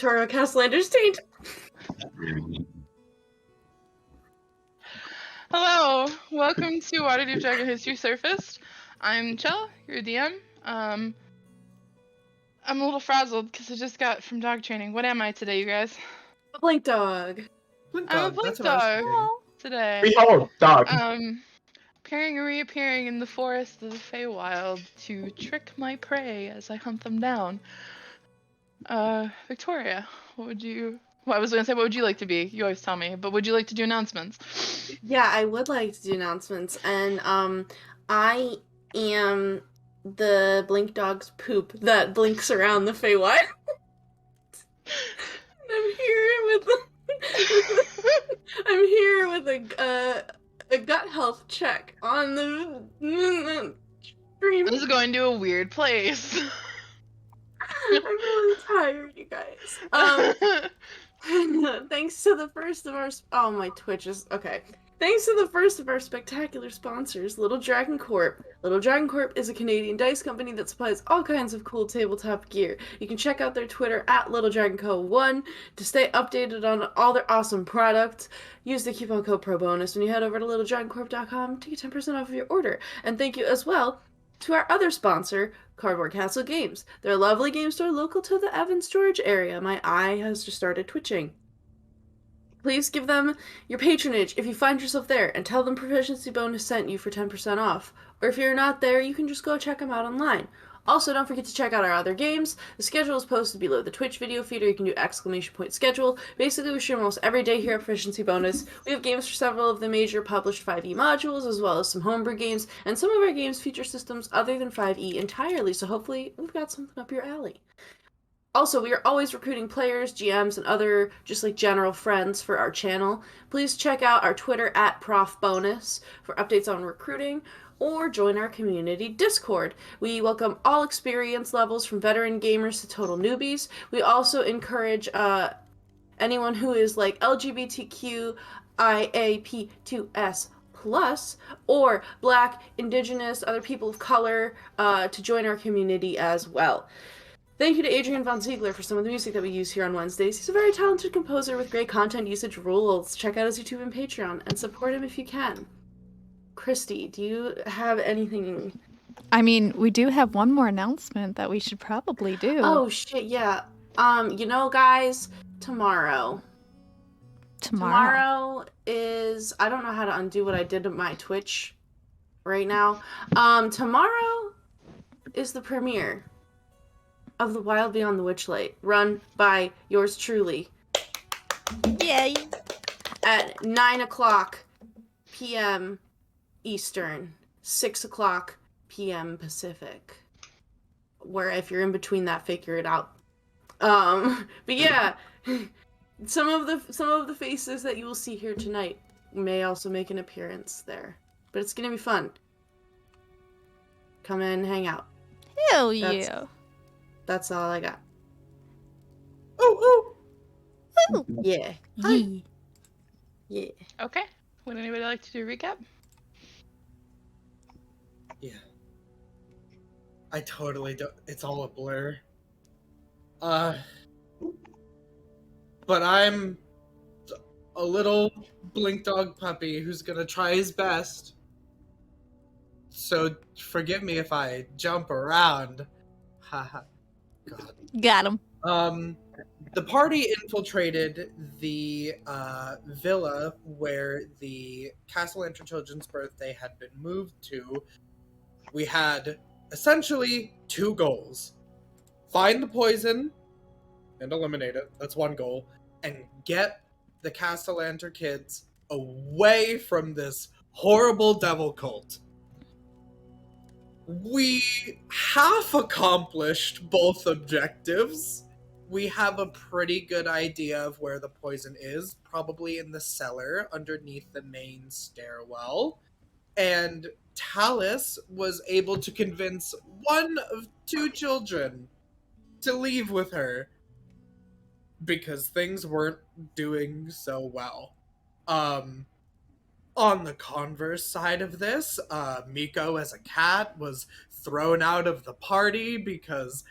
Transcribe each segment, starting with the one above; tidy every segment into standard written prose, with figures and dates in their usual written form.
Victoria Castellander's taint. Hello, welcome to Waterdeep Resurfaced. I'm Chel, your DM. I'm a little frazzled because I just got from dog training. What am I today, you guys? A blink dog. I'm a blink dog today. Behold, dog. Appearing and reappearing in the forest of the Feywild to trick my prey as I hunt them down. Victoria, what would you... Well, I was going to say, what would you like to be? You always tell me, but would you like to do announcements? Yeah, I would like to do announcements, and I am the blink dog's poop that blinks around the Feywild. I'm here with a gut health check on the stream. This is going to a weird place. I'm really tired, you guys. Thanks to the first of our... Oh, my Twitch is... Okay. Thanks to the first of our spectacular sponsors, Little Dragon Corp. Little Dragon Corp is a Canadian dice company that supplies all kinds of cool tabletop gear. You can check out their Twitter at LittleDragonCo1 to stay updated on all their awesome products. Use the coupon code PROBONUS when you head over to littledragoncorp.com to get 10% off of your order. And thank you as well to our other sponsor, Cardboard Castle Games. They're a lovely game store local to the Evans, Georgia area. My eye has just started twitching. Please give them your patronage if you find yourself there, and tell them Proficiency Bonus sent you for 10% off. Or if you're not there, you can just go check them out online. Also, don't forget to check out our other games. The schedule is posted below the Twitch video feed, or you can do !schedule. Basically, we stream almost every day here at Proficiency Bonus. We have games for several of the major published 5e modules, as well as some homebrew games, and some of our games feature systems other than 5e entirely, so hopefully we've got something up your alley. Also, we are always recruiting players, GMs, and other just like general friends for our channel. Please check out our Twitter at ProfBonus for updates on recruiting, or join our community Discord. We welcome all experience levels from veteran gamers to total newbies. We also encourage anyone who is like LGBTQIAP2S plus or Black, Indigenous, other people of color to join our community as well. Thank you to Adrian Von Ziegler for some of the music that we use here on Wednesdays. He's a very talented composer with great content usage rules. Check out his YouTube and Patreon and support him if you can. Kristy, do you have anything? I mean, we do have one more announcement that we should probably do. Oh shit, yeah. You know, guys, tomorrow is... I don't know how to undo what I did to my Twitch right now. Tomorrow is the premiere of The Wild Beyond the Witchlight, run by yours truly. Yay! At 9:00 p.m. Eastern, 6:00 p.m. Pacific. Where if you're in between that, figure it out. But yeah, some of the faces that you will see here tonight may also make an appearance there. But it's gonna be fun. Come in, hang out. Hell yeah! That's all I got. Ooh! Yeah. Yeah. Yeah. Okay. Would anybody like to do a recap? Yeah. I totally don't. It's all a blur. But I'm a little blink dog puppy who's gonna try his best. So forgive me if I jump around. Haha. God. Got him. The party infiltrated the villa where the Castellanter Children's birthday had been moved to. We had essentially two goals. Find the poison and eliminate it. That's one goal. And get the Castellanter kids away from this horrible devil cult. We half accomplished both objectives. We have a pretty good idea of where the poison is, probably in the cellar underneath the main stairwell. And Tallice was able to convince one of two children to leave with her because things weren't doing so well. On the converse side of this, Mico as a cat was thrown out of the party because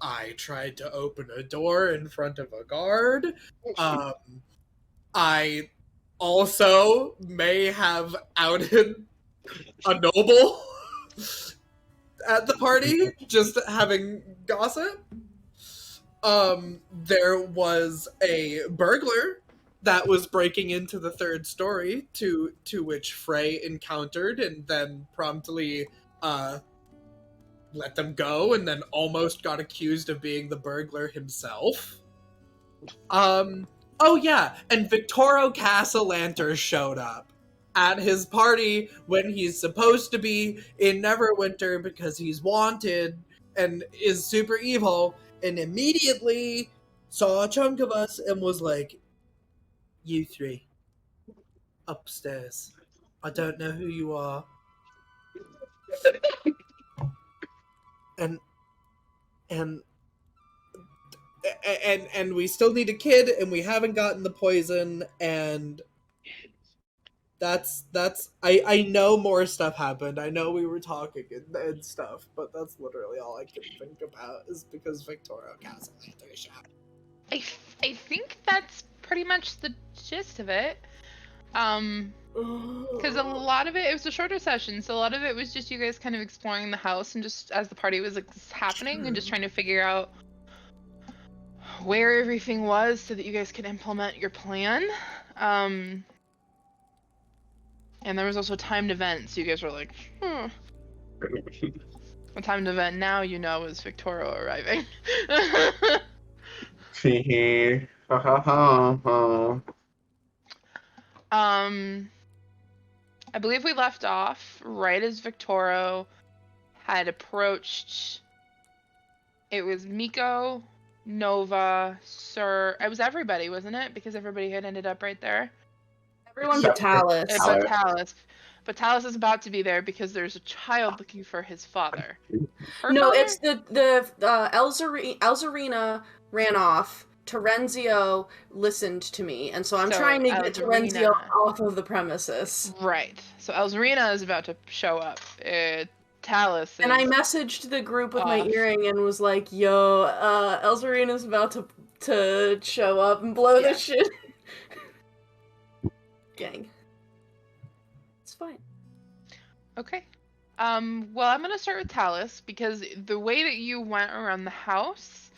I tried to open a door in front of a guard. I also may have outed a noble at the party, just having gossip. There was a burglar that was breaking into the third story, to which Frey encountered and then promptly let them go, and then almost got accused of being the burglar himself. Oh yeah, and Victoro Castellanter showed up at his party when he's supposed to be in Neverwinter because he's wanted and is super evil, and immediately saw a chunk of us and was like, "You three, upstairs. I don't know who you are." And we still need a kid, and we haven't gotten the poison, and that's I know more stuff happened. I know we were talking and stuff, but that's literally all I can think about is because Victoria Castellanter shot. I think that's pretty much the gist of it. Because a lot of it was a shorter session, so a lot of it was just you guys kind of exploring the house and just as the party was like happening and just trying to figure out where everything was so that you guys could implement your plan. And there was also a timed event, so you guys were like, A timed event now you know is Victoria arriving. Ha ha ha ha. I believe we left off right as Victoro had approached. It was Mico, Nova, Sir. It was everybody, wasn't it? Because everybody had ended up right there. Everyone but Tallice. But Tallice. But Tallice is about to be there because there's a child looking for his father. No, it's the Elzarina ran off. Terenzio listened to me, and so I'm trying to get Terenzio off of the premises. Right. So Elzarina is about to show up. Tallice is... And I messaged the group with my earring and was like, yo, Elzarina's about to show up and blow this shit. Gang. It's fine. Okay. Well, I'm gonna start with Tallice, because the way that you went around the house,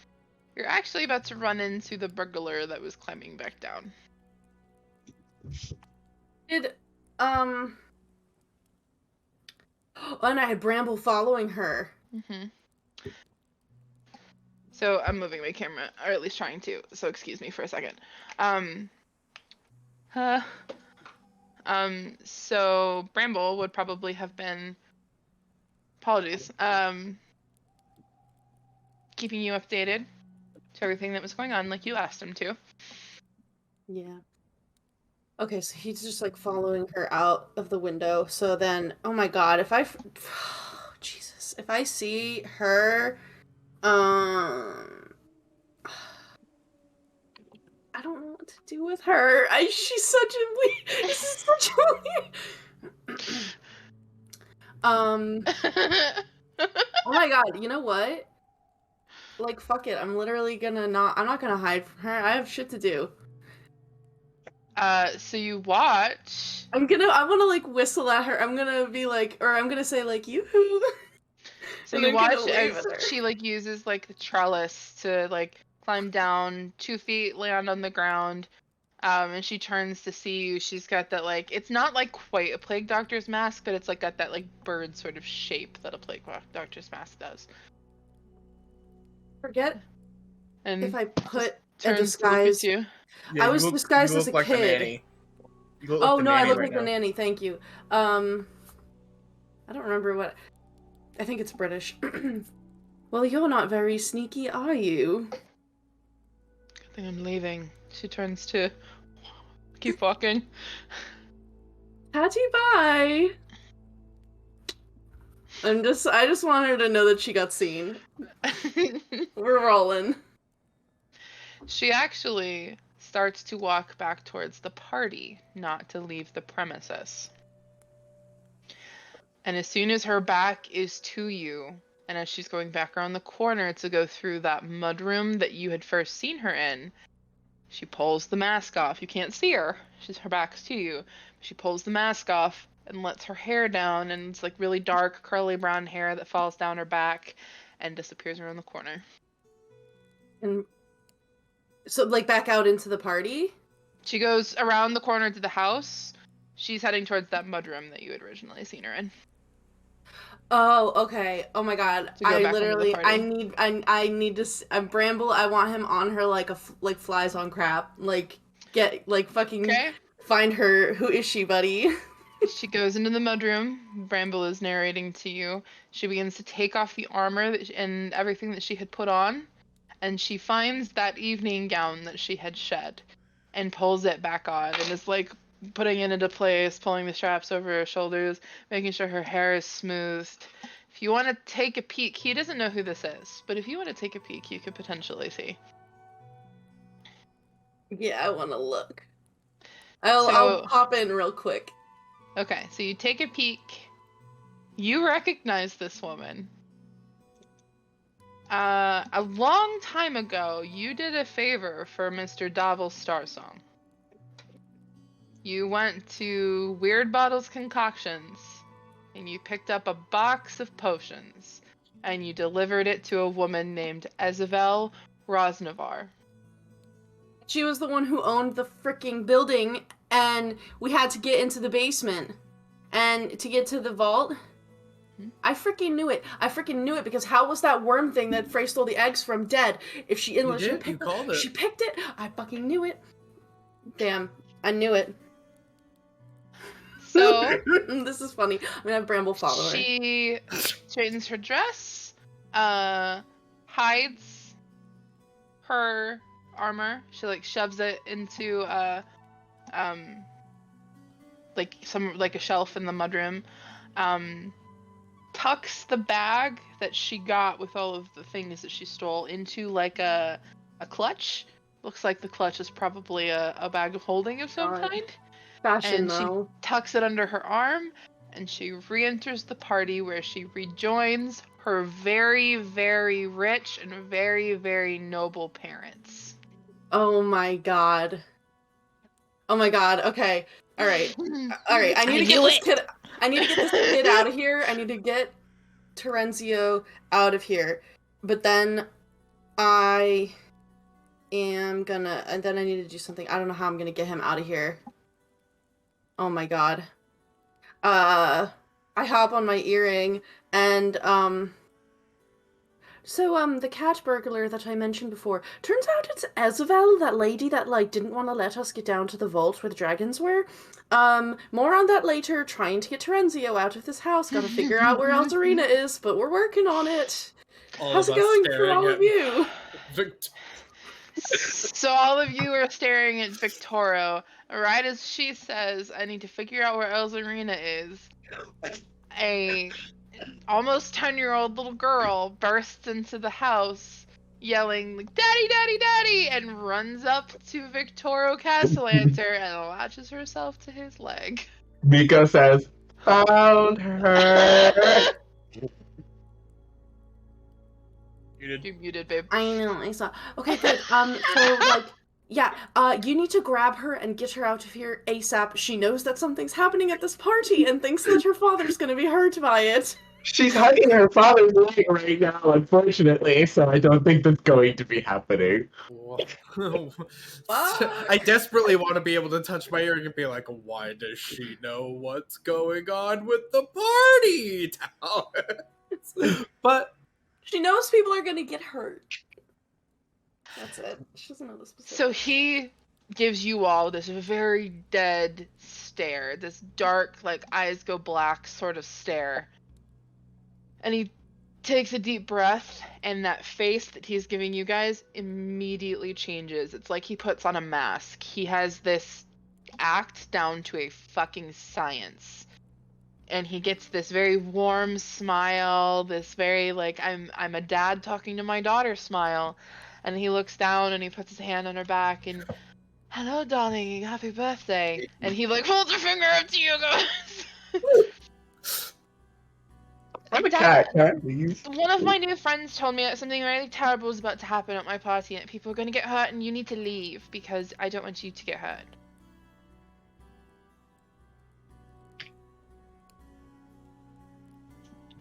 you're actually about to run into the burglar that was climbing back down. And I had Bramble following her. Mm-hmm. So I'm moving my camera, or at least trying to, so excuse me for a second. So Bramble would probably have been, apologies, keeping you updated to everything that was going on, like you asked him to. Yeah. Okay, so he's just like following her out of the window. So then, oh my god, if Jesus, if I see her, I don't know what to do with her. She's such a weird. This is such a weird. Oh my god, you know what? Like, fuck it. I'm literally gonna I'm not gonna hide from her. I have shit to do. So you watch. I wanna like whistle at her. I'm gonna be like, or I'm gonna say like, yoo-hoo. So you watch as she like uses like the trellis to like climb down 2 feet, land on the ground, and she turns to see you. She's got that like, it's not like quite a plague doctor's mask, but it's like got that like bird sort of shape that a plague doctor's mask does. Forget and if I put a disguise. You. Yeah, I was disguised as a like kid. Oh no, I look like the nanny. Thank you. I don't remember what. I think it's British. Well, you're not very sneaky, are you? I think I'm leaving. She turns to keep walking. Hattie, bye. I just want her to know that she got seen. We're rolling. She actually starts to walk back towards the party, not to leave the premises. And as soon as her back is to you, And as she's going back around the corner to go through that mudroom that you had first seen her in, she pulls the mask off. You can't see her. Her back's to you. She pulls the mask off and lets her hair down, and it's like really dark, curly brown hair that falls down her back and disappears around the corner. And so, like, back out into the party? She goes around the corner to the house. She's heading towards that mudroom that you had originally seen her in. Oh, okay. Oh my god. I literally, I need to, Bramble, I want him on her like flies on crap. Like, get, like, fucking find her. Who is she, buddy? She goes into the mudroom. Bramble is narrating to you. She begins to take off the armor and everything that she had put on. And she finds that evening gown that she had shed and pulls it back on and is like putting it into place, pulling the straps over her shoulders, making sure her hair is smoothed. If you want to take a peek, he doesn't know who this is, but if you want to take a peek, you could potentially see. Yeah, I want to look. I'll pop in real quick. Okay, so you take a peek. You recognize this woman. A long time ago, you did a favor for Mr. Davil's Starsong. You went to Weird Bottles Concoctions, and you picked up a box of potions, and you delivered it to a woman named Ezavel Rosnavar. She was the one who owned the freaking building, and we had to get into the basement. And to get to the vault, I freaking knew it. Because how was that worm thing that Frey stole the eggs from dead? If she picked it. I fucking knew it. Damn, I knew it. So this is funny. I'm gonna have Bramble follow her. She straightens her dress, hides her armor. She like shoves it into like a shelf in the mudroom. Tucks the bag that she got with all of the things that she stole into like a clutch. Looks like the clutch is probably a bag of holding of some kind. Fashion, and though. She tucks it under her arm, and she re-enters the party where she rejoins her very, very rich and very, very noble parents. Oh my god. Okay. All right. I need to get this kid. I need to get this kid out of here. I need to get Terenzio out of here. But then I am gonna, and then I need to do something. I don't know how I'm gonna get him out of here. Oh my god. I hop on my earring and, so, the cat burglar that I mentioned before, turns out it's Ezavel, that lady that, like, didn't want to let us get down to the vault where the dragons were. More on that later, trying to get Terenzio out of this house, gotta figure out where Elzarina is, but we're working on it. How's it going for all of you? So all of you are staring at Victoro. Right as she says, I need to figure out where Elzarina is, a almost 10-year-old little girl bursts into the house yelling, like, "Daddy, Daddy, Daddy!" and runs up to Victoro Castellanter and latches herself to his leg. Mico says, "Found her." You muted, babe. I know, I saw. Okay, good. So, like, yeah, you need to grab her and get her out of here ASAP. She knows that something's happening at this party and thinks that her father's gonna be hurt by it. She's hugging her father's leg right now, unfortunately, so I don't think that's going to be happening. I desperately want to be able to touch my earring and be like, why does she know what's going on with the party? But she knows people are gonna get hurt. That's it. She doesn't know the specifics. So he gives you all this very dead stare, this dark, like, eyes go black sort of stare. And he takes a deep breath, and that face that he's giving you guys immediately changes. It's like he puts on a mask. He has this act down to a fucking science. And he gets this very warm smile, this very, like, I'm a dad talking to my daughter smile. And he looks down and he puts his hand on her back and, "Hello, darling, happy birthday." And he, like, holds her finger up to you guys. I'm a cat. Please. One of my new friends told me that something really terrible is about to happen at my party and people are going to get hurt and you need to leave because I don't want you to get hurt.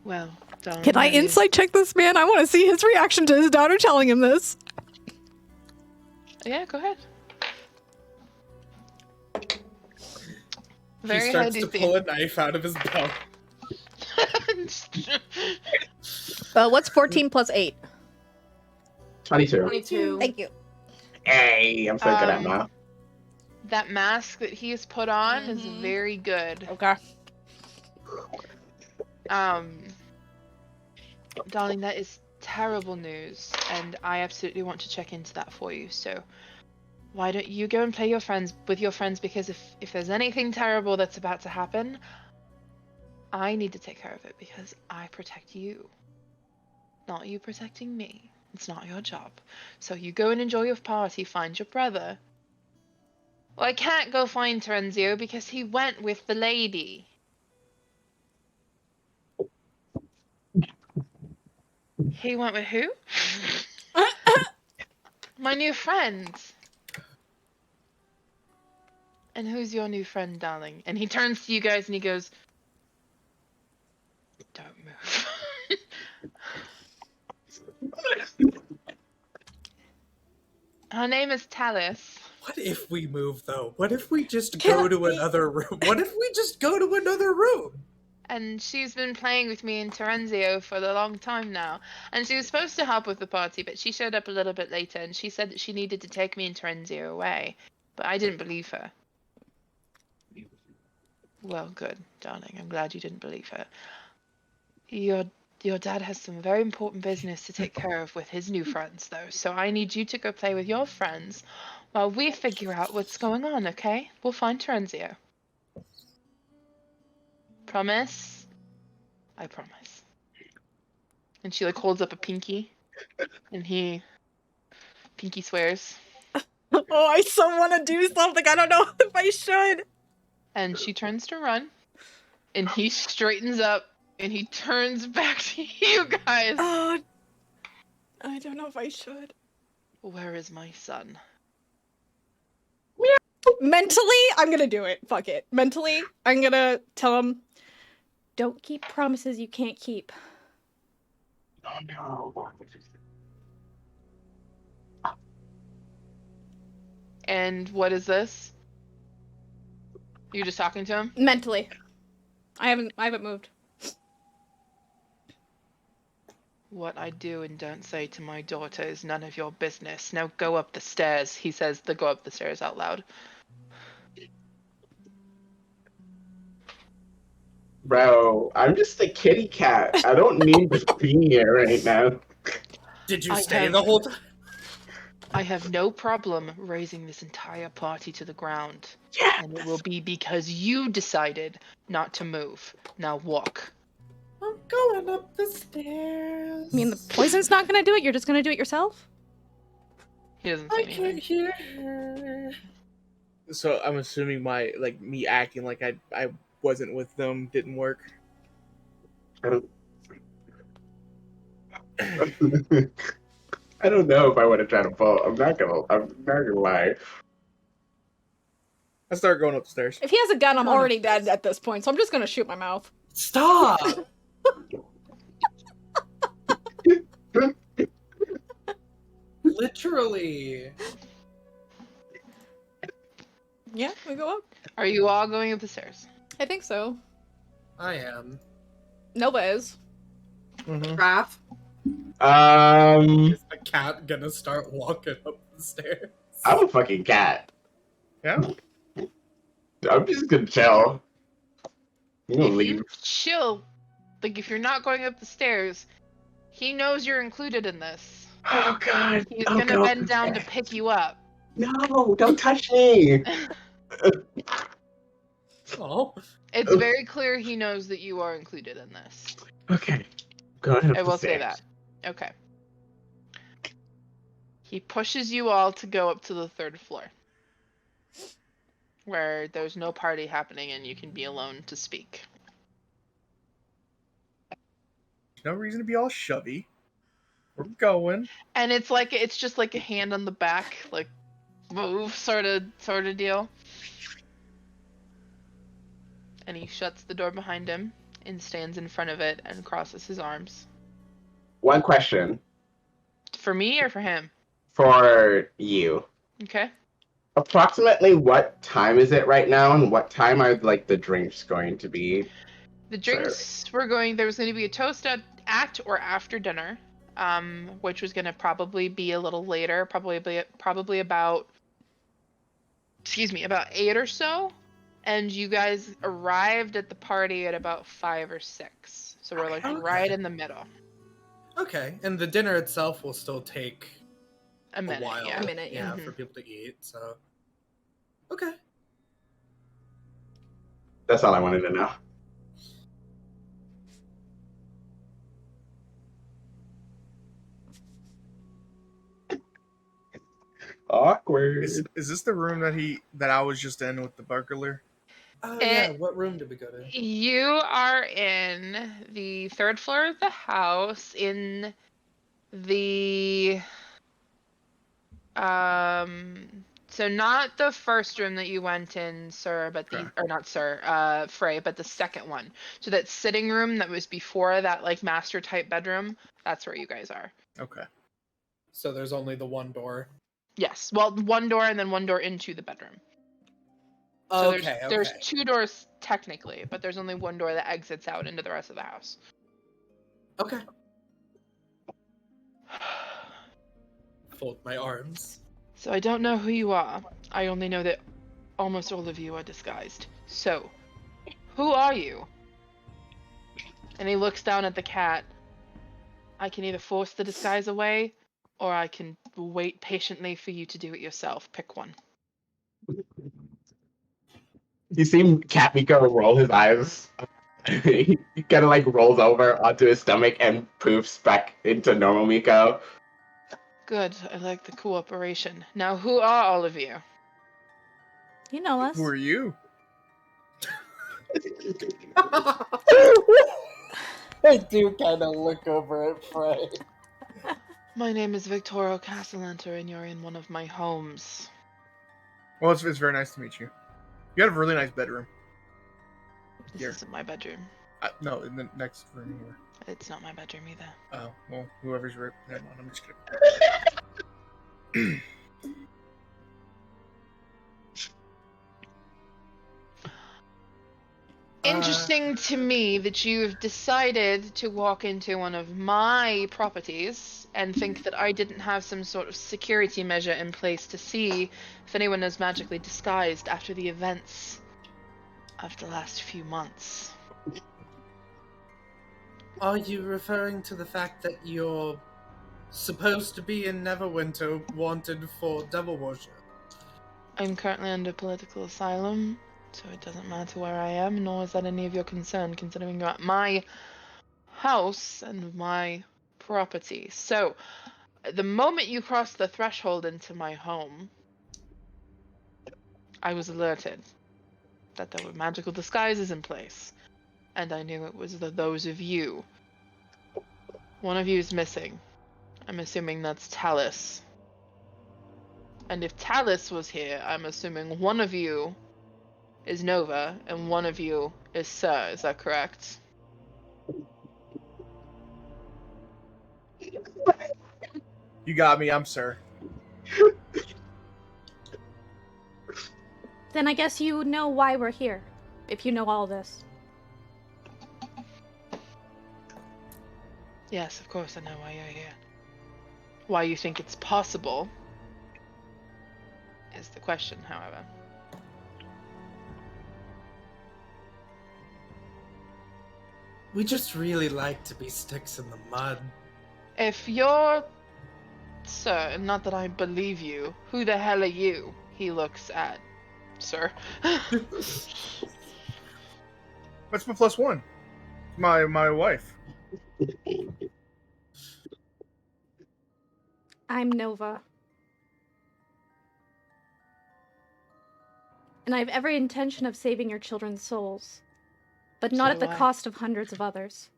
Well, darling. Can I insight check this man? I want to see his reaction to his daughter telling him this. Yeah, go ahead. He Very starts high to DC. pull a knife out of his belt. What's 14 plus 8? 22. 22. Thank you. Hey, I'm so good at math. That mask that he has put on is very good. Okay. Darling, that is terrible news, and I absolutely want to check into that for you. So, why don't you go and play with your friends? Because if there's anything terrible that's about to happen, I need to take care of it because I protect you, not you protecting me. It's not your job. So you go and enjoy your party. Find your brother. Well, I can't go find Terenzio because he went with the lady. He went with who? My new friend. And who's your new friend, darling? And he turns to you guys and he goes, don't move. Her name is Tallice. What if we move, though? What if we just go to another room? What if we just go to another room? And she's been playing with me in Terenzio for a long time now. And she was supposed to help with the party, but she showed up a little bit later and she said that she needed to take me and Terenzio away. But I didn't believe her. Well, good, darling. I'm glad you didn't believe her. Your dad has some very important business to take care of with his new friends, though. So I need you to go play with your friends while we figure out what's going on, okay? We'll find Terenzio. Promise? I promise. And she holds up a pinky. And pinky swears. Oh, I so want to do something. I don't know if I should. And she turns to run. And he straightens up. And he turns back to you guys. Oh, I don't know if I should. Where is my son? Mentally, I'm gonna do it. Fuck it. Mentally, I'm gonna tell him, don't keep promises you can't keep. Oh no. And what is this? You just talking to him? Mentally. I haven't moved. What I do and don't say to my daughter is none of your business. Now go up the stairs. He says to go up the stairs out loud. Bro, I'm just a kitty cat. I don't need to be here right now. Did you stay the whole time? I have no problem raising this entire party to the ground. Yes! And it will be because you decided not to move. Now walk. I'm going up the stairs. I mean, the poison's not gonna do it. You're just gonna do it yourself. He doesn't say I anything. can't hear her. So I'm assuming me acting like I wasn't with them didn't work. I don't know if I want to try to fall. I'm not gonna lie. I start going upstairs. If he has a gun, I'm already dead at this point, so I'm just gonna shoot my mouth. Stop! Literally. Yeah, we go up. Are you all going up the stairs? I think so. I am. Nova is. Mm-hmm. Raph. Is the cat gonna start walking up the stairs? I'm a fucking cat. Yeah. I'm just gonna chill. I'm gonna If leave. you chill, if you're not going up the stairs, he knows you're included in this. Oh god. He's Don't gonna go bend up down the to stairs. pick you up. No, don't touch me. Oh. It's very clear he knows that you are included in this. Okay. Go ahead. I will say that. Okay. He pushes you all to go up to the 3rd floor. Where there's no party happening and you can be alone to speak. No reason to be all shovey. We're going. And it's just like a hand on the back, like move sort of deal. And he shuts the door behind him and stands in front of it and crosses his arms. One question. For me or for him? For you. Okay. Approximately what time is it right now, and what time are like the drinks going to be? The drinks there was going to be a toast at or after dinner, which was going to probably be a little later, probably about 8 or so. And you guys arrived at the party at about 5 or 6. So we're like right in the middle. Okay, and the dinner itself will still take a minute, while. A minute, yeah. For people to eat, so. Okay. That's all I wanted to know. Awkward. Is this the room that I was just in with the burglar? Oh yeah, what room did we go to? You are in the 3rd floor of the house in the so not the first room that you went in, sir, but Frey, but the second one. So that sitting room that was before that like master type bedroom, that's where you guys are. Okay. So there's only the one door. Yes. Well, one door and then one door into the bedroom. So there's 2 doors technically, but there's only one door that exits out into the rest of the house. Okay. Fold my arms. So I don't know who you are. I only know that almost all of you are disguised. So, who are you? And he looks down at the cat. I can either force the disguise away, or I can wait patiently for you to do it yourself. Pick one. You see Cat Mico roll his eyes. He kind of like rolls over onto his stomach and poofs back into normal Mico. Good. I like the cooperation. Now, who are all of you? You know us. Who are you? I do kind of look over at Frey. My name is Victoria Castellanter, and you're in one of my homes. Well, it's very nice to meet you. You have a really nice bedroom. This Here. isn't my bedroom. No, in the next room here. It's not my bedroom either. Oh, well, whoever's ripped him on, I'm just kidding. Interesting to me that you've decided to walk into one of my properties and think that I didn't have some sort of security measure in place to see if anyone is magically disguised after the events of the last few months. Are you referring to the fact that you're supposed to be in Neverwinter wanted for devil worship? I'm currently under political asylum, so it doesn't matter where I am, nor is that any of your concern, considering you're at my house and my property. So, the moment you crossed the threshold into my home, I was alerted that there were magical disguises in place, and I knew it was those of you. One of you is missing. I'm assuming that's Tallice. And if Tallice was here, I'm assuming one of you is Nova, and one of you is Sir. Is that correct? You got me, I'm Sir. Then I guess you know why we're here, if you know all this. Yes, of course I know why you're here. Why you think it's possible is the question, however. We just really like to be sticks in the mud. If you're Sir, and not that I believe you, who the hell are you? He looks at Sir. That's my plus one. My wife. I'm Nova. And I have every intention of saving your children's souls. But not So at the do I. cost of hundreds of others.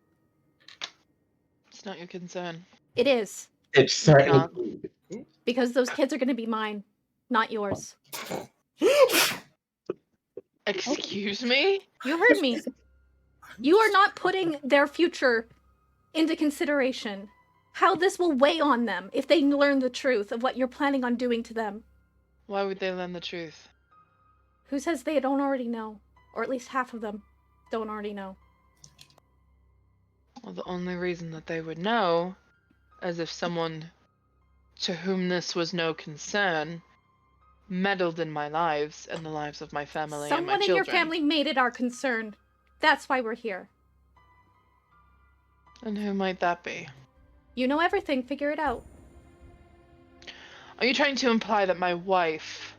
It's not your concern. It is. It's certainly. Because those kids are going to be mine, not yours. Excuse me? You heard me. You are not putting their future into consideration. How this will weigh on them if they learn the truth of what you're planning on doing to them. Why would they learn the truth? Who says they don't already know? Or at least half of them don't already know. Well, the only reason that they would know is if someone to whom this was no concern meddled in my lives and the lives of my family and my Someone in children. your family made it our concern. That's why we're here. And who might that be? You know everything. Figure it out. Are you trying to imply that my wife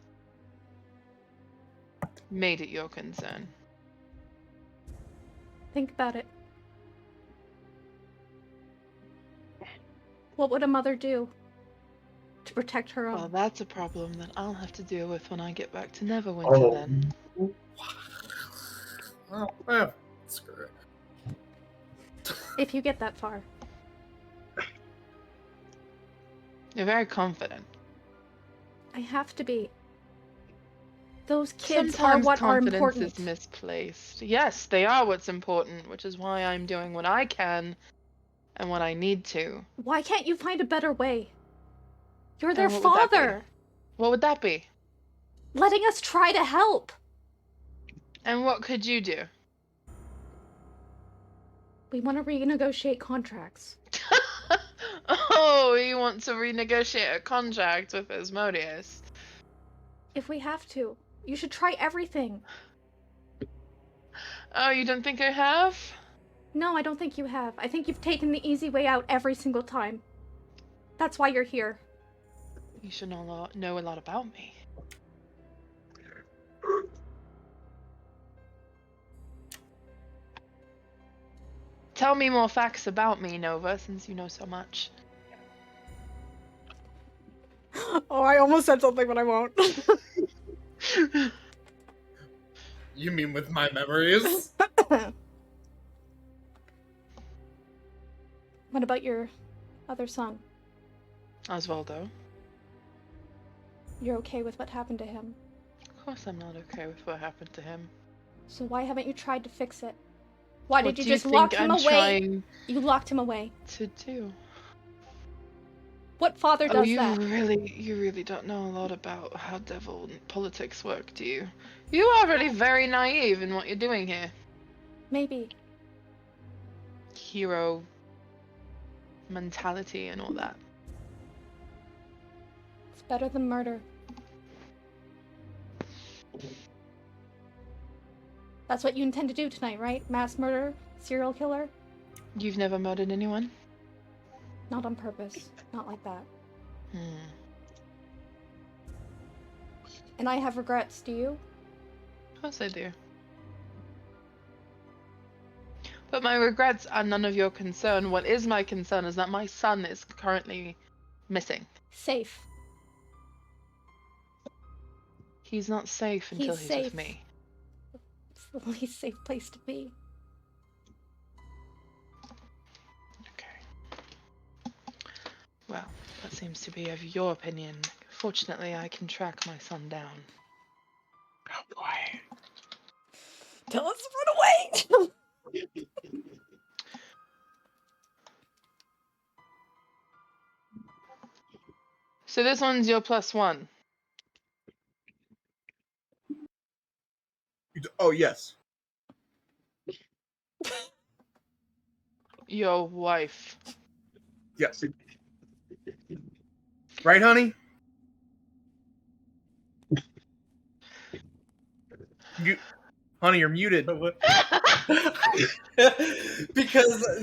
made it your concern? Think about it. What would a mother do to protect her own? Well, that's a problem that I'll have to deal with when I get back to Neverwinter then. Well, screw it. If you get that far. You're very confident. I have to be. Those kids are Sometimes what are confidence important. is misplaced. Yes, they are what's important, which is why I'm doing what I can and what I need to. Why can't you find a better way? You're their And what would that be? father. What would that be? Letting us try to help. And what could you do? We want to renegotiate contracts. Oh, you want to renegotiate a contract with Asmodeus? If we have to. You should try everything. Oh, you don't think I have? No, I don't think you have. I think you've taken the easy way out every single time. That's why you're here. You should know a lot about me. Tell me more facts about me, Nova, since you know so much. Oh, I almost said something, but I won't. You mean with my memories? What about your other son? Osvaldo. You're okay with what happened to him. Of course I'm not okay with what happened to him. So why haven't you tried to fix it? Why What did you do you just lock think him I'm away? trying You locked him away. to do? What father does you that? really don't know a lot about how devil and politics work, do you? You are really very naive in what you're doing here. Maybe. Hero mentality and all that. It's better than murder. That's what you intend to do tonight, right? Mass murder? Serial killer? You've never murdered anyone? Not on purpose. Not like that. And I have regrets, do you? Of course I do. But my regrets are none of your concern. What is my concern is that my son is currently missing. Safe. He's not safe until he's safe. with me. It's the least safe place to be. Okay. Well, that seems to be of your opinion. Fortunately, I can track my son down. Oh boy. Tell us to run away! So this one's your +1. Oh, yes. Your wife. Yes. Right, honey? Honey, you're muted.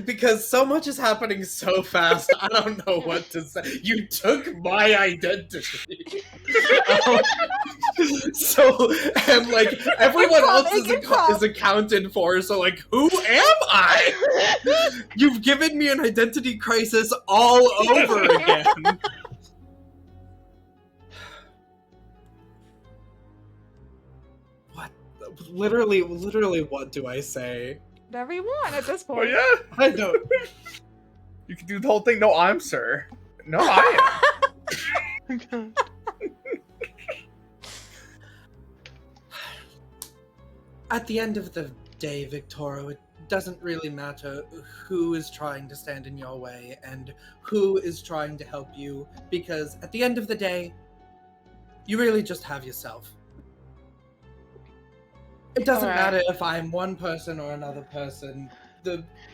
because so much is happening so fast, I don't know what to say. You took my identity. So, and like everyone else is accounted for, so like, who am I? You've given me an identity crisis all over again. Literally, what do I say? Whatever you want at this Oh, point. yeah? I don't. You can do the whole thing. No, I'm sir. No, I am. At the end of the day, Victoria, it doesn't really matter who is trying to stand in your way and who is trying to help you, because at the end of the day, you really just have yourself. It doesn't matter if I'm one person or another person.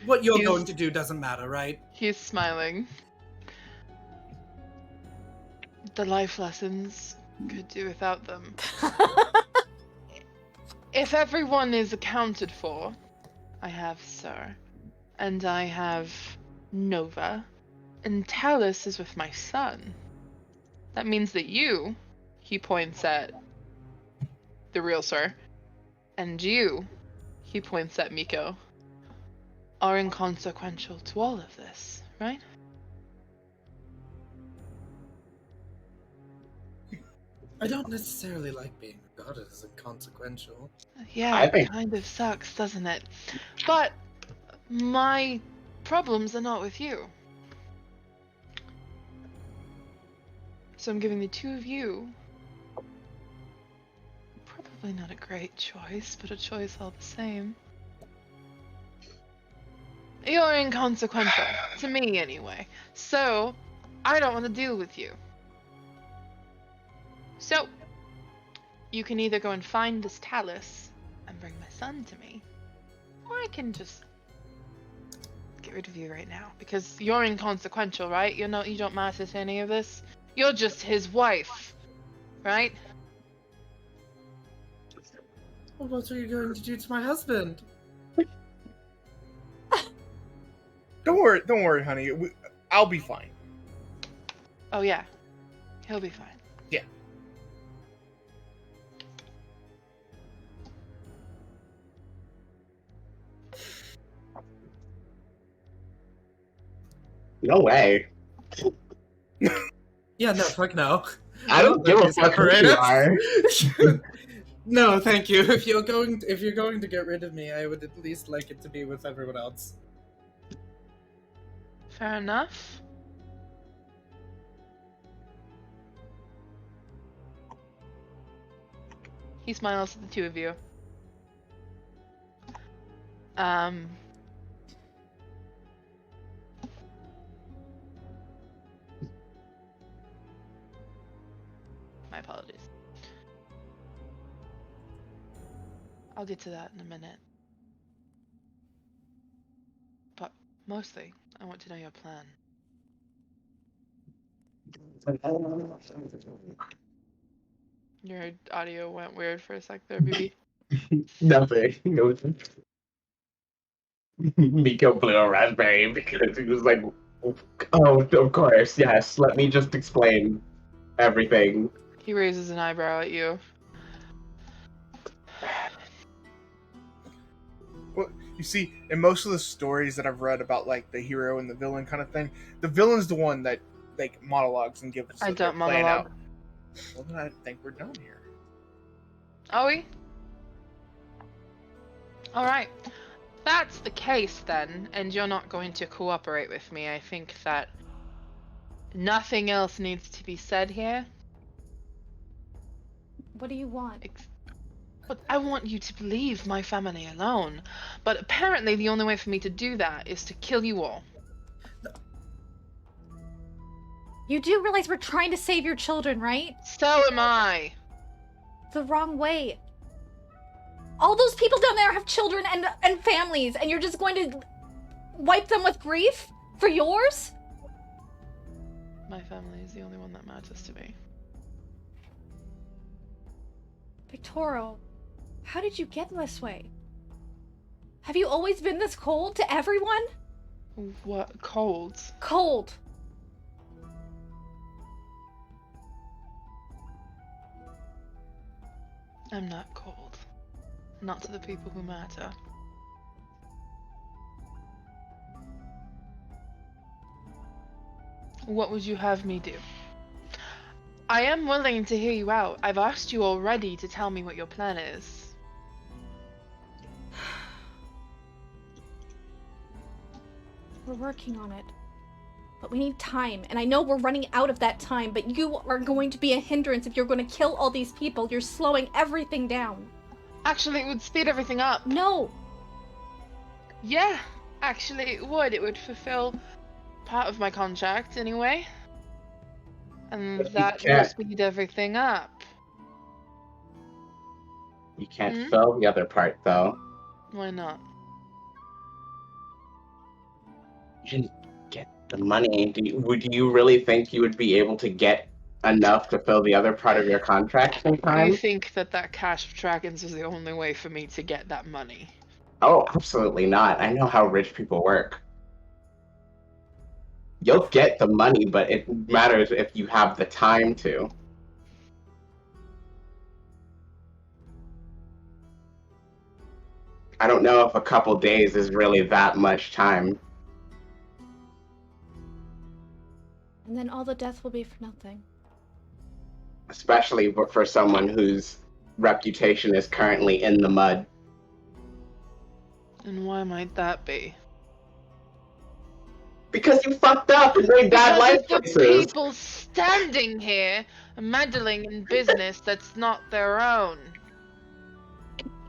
What you're going to do doesn't matter, right? He's smiling. The life lessons, could do without them. If everyone is accounted for, I have Sir, and I have Nova, and Tallice is with my son. That means that you, he points at the real Sir, and you, he points at Mico, are inconsequential to all of this, right? I don't necessarily like being regarded as inconsequential. Yeah, it kind of sucks, doesn't it? But my problems are not with you. So I'm giving the two of you probably not a great choice, but a choice all the same. You're inconsequential, to me anyway, so I don't want to deal with you. So, you can either go and find this Tallice and bring my son to me, or I can just get rid of you right now, because you're inconsequential, right? You don't matter to any of this. You're just his wife, right? Well, what are you going to do to my husband? Don't worry, honey. I'll be fine. Oh yeah, he'll be fine. Yeah. No way. Yeah, no, fuck no. I don't give a fuck who you are. No, thank you. If you're going to get rid of me, I would at least like it to be with everyone else. Fair enough. He smiles at the two of you. My apologies. I'll get to that in a minute. But mostly, I want to know your plan. Your audio went weird for a sec there, BB. Nothing. Mico blew a raspberry because he was like, oh, of course, yes, let me just explain everything. He raises an eyebrow at you. Well, you see, in most of the stories that I've read about, like, the hero and the villain kind of thing, the villain's the one that, like, monologues and gives I don't plan monologue. out. Well, then I think we're done here. Are we? Alright. That's the case then, and you're not going to cooperate with me. I think that nothing else needs to be said here. What do you want? But I want you to leave my family alone. But apparently the only way for me to do that is to kill you all. You do realize we're trying to save your children, right? So am I. The wrong way. All those people down there have children and families, and you're just going to wipe them with grief for yours? My family is the only one that matters to me. Victoro, how did you get this way? Have you always been this cold to everyone? What? Cold? Cold. I'm not cold. Not to the people who matter. What would you have me do? I am willing to hear you out. I've asked you already to tell me what your plan is. We're working on it. But we need time, and I know we're running out of that time, but you are going to be a hindrance if you're going to kill all these people. You're slowing everything down. Actually, it would speed everything up. No. Yeah, actually it would. It would fulfill part of my contract anyway. And that will speed everything up. You can't fill the other part, though. Why not? You didn't get the money. Would you really think you would be able to get enough to fill the other part of your contract in time? I think that cash of dragons is the only way for me to get that money. Oh, absolutely not. I know how rich people work. You'll get the money, but it matters if you have the time to. I don't know if a couple days is really that much time. And then all the death will be for nothing. Especially for someone whose reputation is currently in the mud. And why might that be? Because you fucked up and made bad life the choices. People standing here meddling in business that's not their own.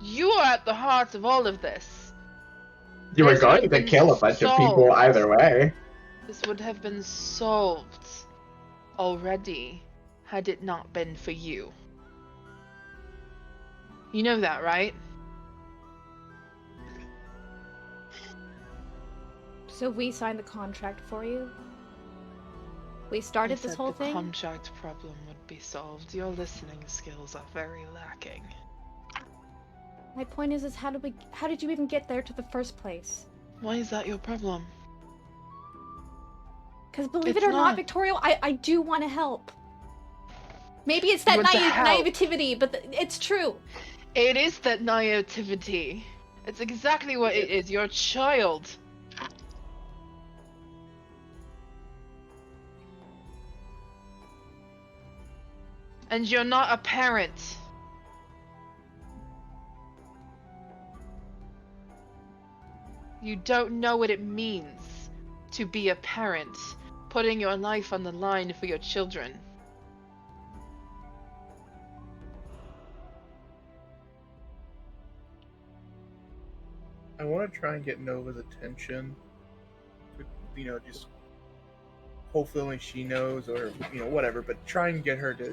You are at the heart of all of this. You were going to kill a bunch of people either way. This would have been solved already had it not been for you. You know that, right? So we signed the contract for you? We started this whole thing? The contract problem would be solved. Your listening skills are very lacking. My point is how did you even get there to the first place? Why is that your problem? Because believe it or not, Victoria, I do want to help. Maybe it's that naivety, but it's true. It is that naivety. It's exactly what it is. You're a child. And you're not a parent. You don't know what it means to be a parent, putting your life on the line for your children. I want to try and get Nova's attention. You know, just hopefully she knows, or you know, whatever. But try and get her to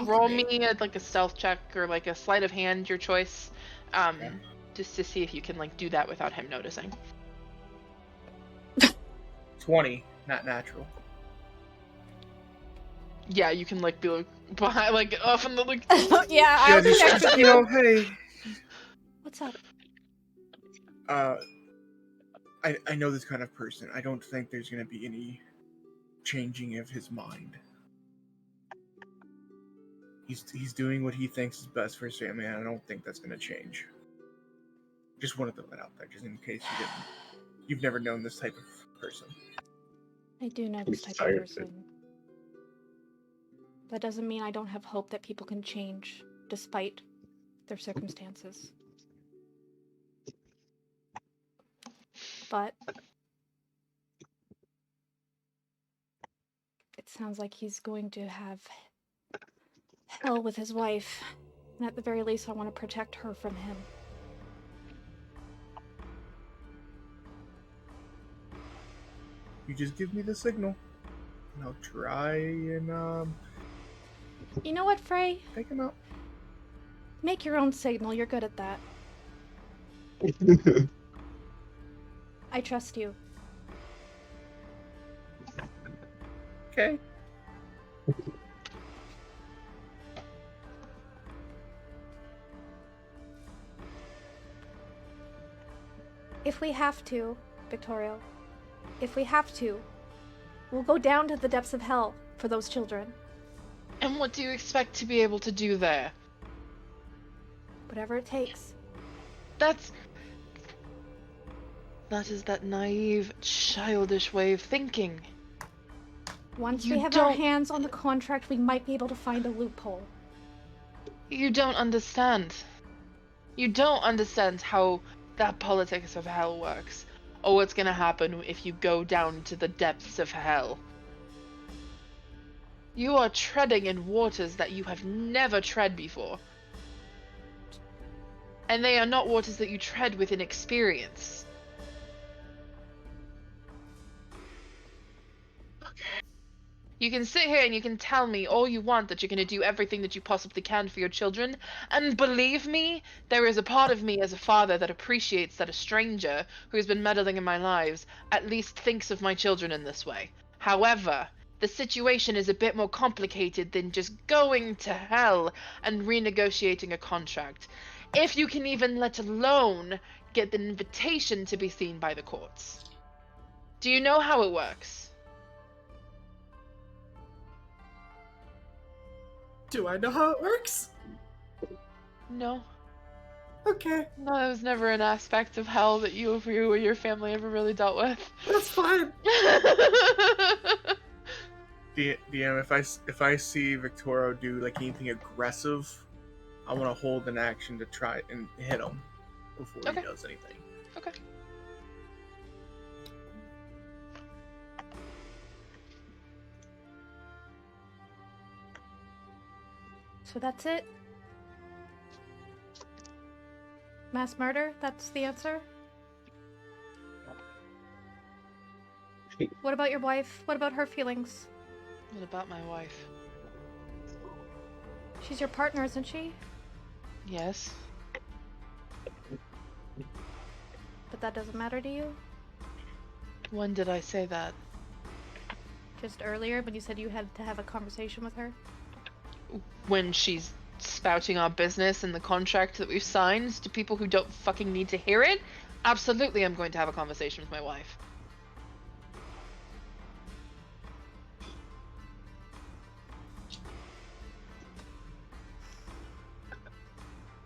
roll me like a stealth check or like a sleight of hand, your choice, just to see if you can like do that without him noticing. 20, not natural. Yeah, you can like be like behind, like off in the like. Yeah, I was just, you know, hey. What's up? I know this kind of person. I don't think there's gonna be any changing of his mind. He's doing what he thinks is best for his family, and I don't think that's gonna change. Just wanted to let out there, just in case you've never known this type of person. I do know this type of person. That doesn't mean I don't have hope that people can change, despite their circumstances. But it sounds like he's going to have hell with his wife, and at the very least I want to protect her from him. You just give me the signal, and I'll try and You know what, Frey? take him out. Make your own signal, you're good at that. I trust you. Okay. If we have to, Victoria, if we have to, we'll go down to the depths of hell for those children. And what do you expect to be able to do there? Whatever it takes. That is that naive, childish way of thinking. Once we have our hands on the contract, we might be able to find a loophole. You don't understand. You don't understand how that politics of hell works, or what's gonna happen if you go down to the depths of hell. You are treading in waters that you have never tread before. And they are not waters that you tread with inexperience. You can sit here and you can tell me all you want that you're going to do everything that you possibly can for your children. And believe me, there is a part of me as a father that appreciates that a stranger who has been meddling in my lives at least thinks of my children in this way. However, the situation is a bit more complicated than just going to hell and renegotiating a contract. If you can even let alone get the invitation to be seen by the courts. Do you know how it works? Do I know how it works? No. Okay. No, that was never an aspect of hell that you or your family ever really dealt with. That's fine. DM, if I see Victorio do like anything aggressive, I want to hold an action to try and hit him before he does anything. Okay. So that's it? Mass murder? That's the answer? What about your wife? What about her feelings? What about my wife? She's your partner, isn't she? Yes. But that doesn't matter to you? When did I say that? Just earlier when you said you had to have a conversation with her? When she's spouting our business and the contract that we've signed to people who don't fucking need to hear it, absolutely I'm going to have a conversation with my wife.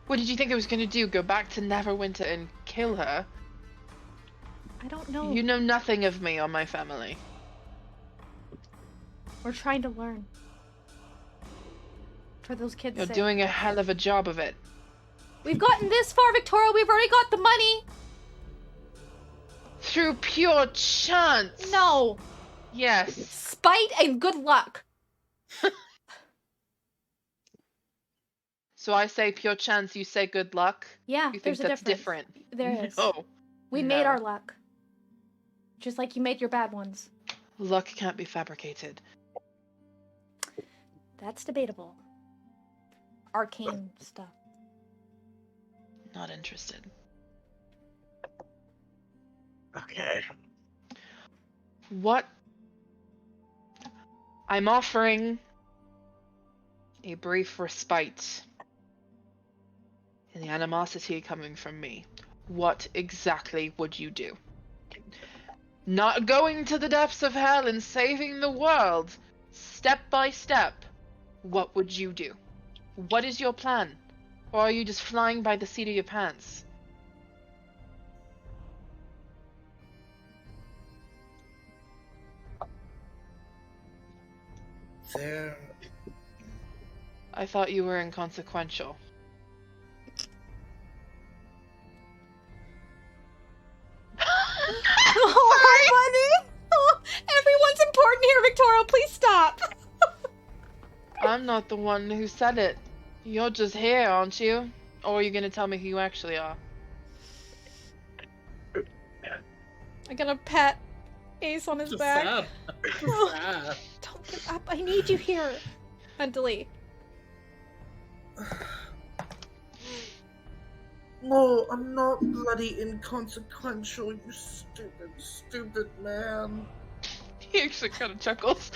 What did you think I was going to do? Go back to Neverwinter and kill her? I don't know. You know nothing of me or my family. We're trying to learn. For those kids' You're sake. doing a hell of a job of it. We've gotten this far, Victoria. We've already got the money. Through pure chance. No. Yes. Spite and good luck. So I say pure chance, you say good luck? Yeah, You think there's a that's difference. different? There is. Oh. We made our luck. Just like you made your bad ones. Luck can't be fabricated. That's debatable. Arcane stuff. Not interested. Okay. What? I'm offering a brief respite in the animosity coming from me. What exactly would you do? Not going to the depths of hell and saving the world, step by step. What would you do? What is your plan? Or are you just flying by the seat of your pants? There. I thought you were inconsequential. Oh, buddy! Oh, everyone's important here, Victoria. Please stop. I'm not the one who said it. You're just here, aren't you? Or are you gonna tell me who you actually are? I'm gonna pat Ace on his back. Sad. Oh, Sad. don't get up. I need you here. Mentally. No, I'm not bloody inconsequential, you stupid man. He actually kind of chuckles.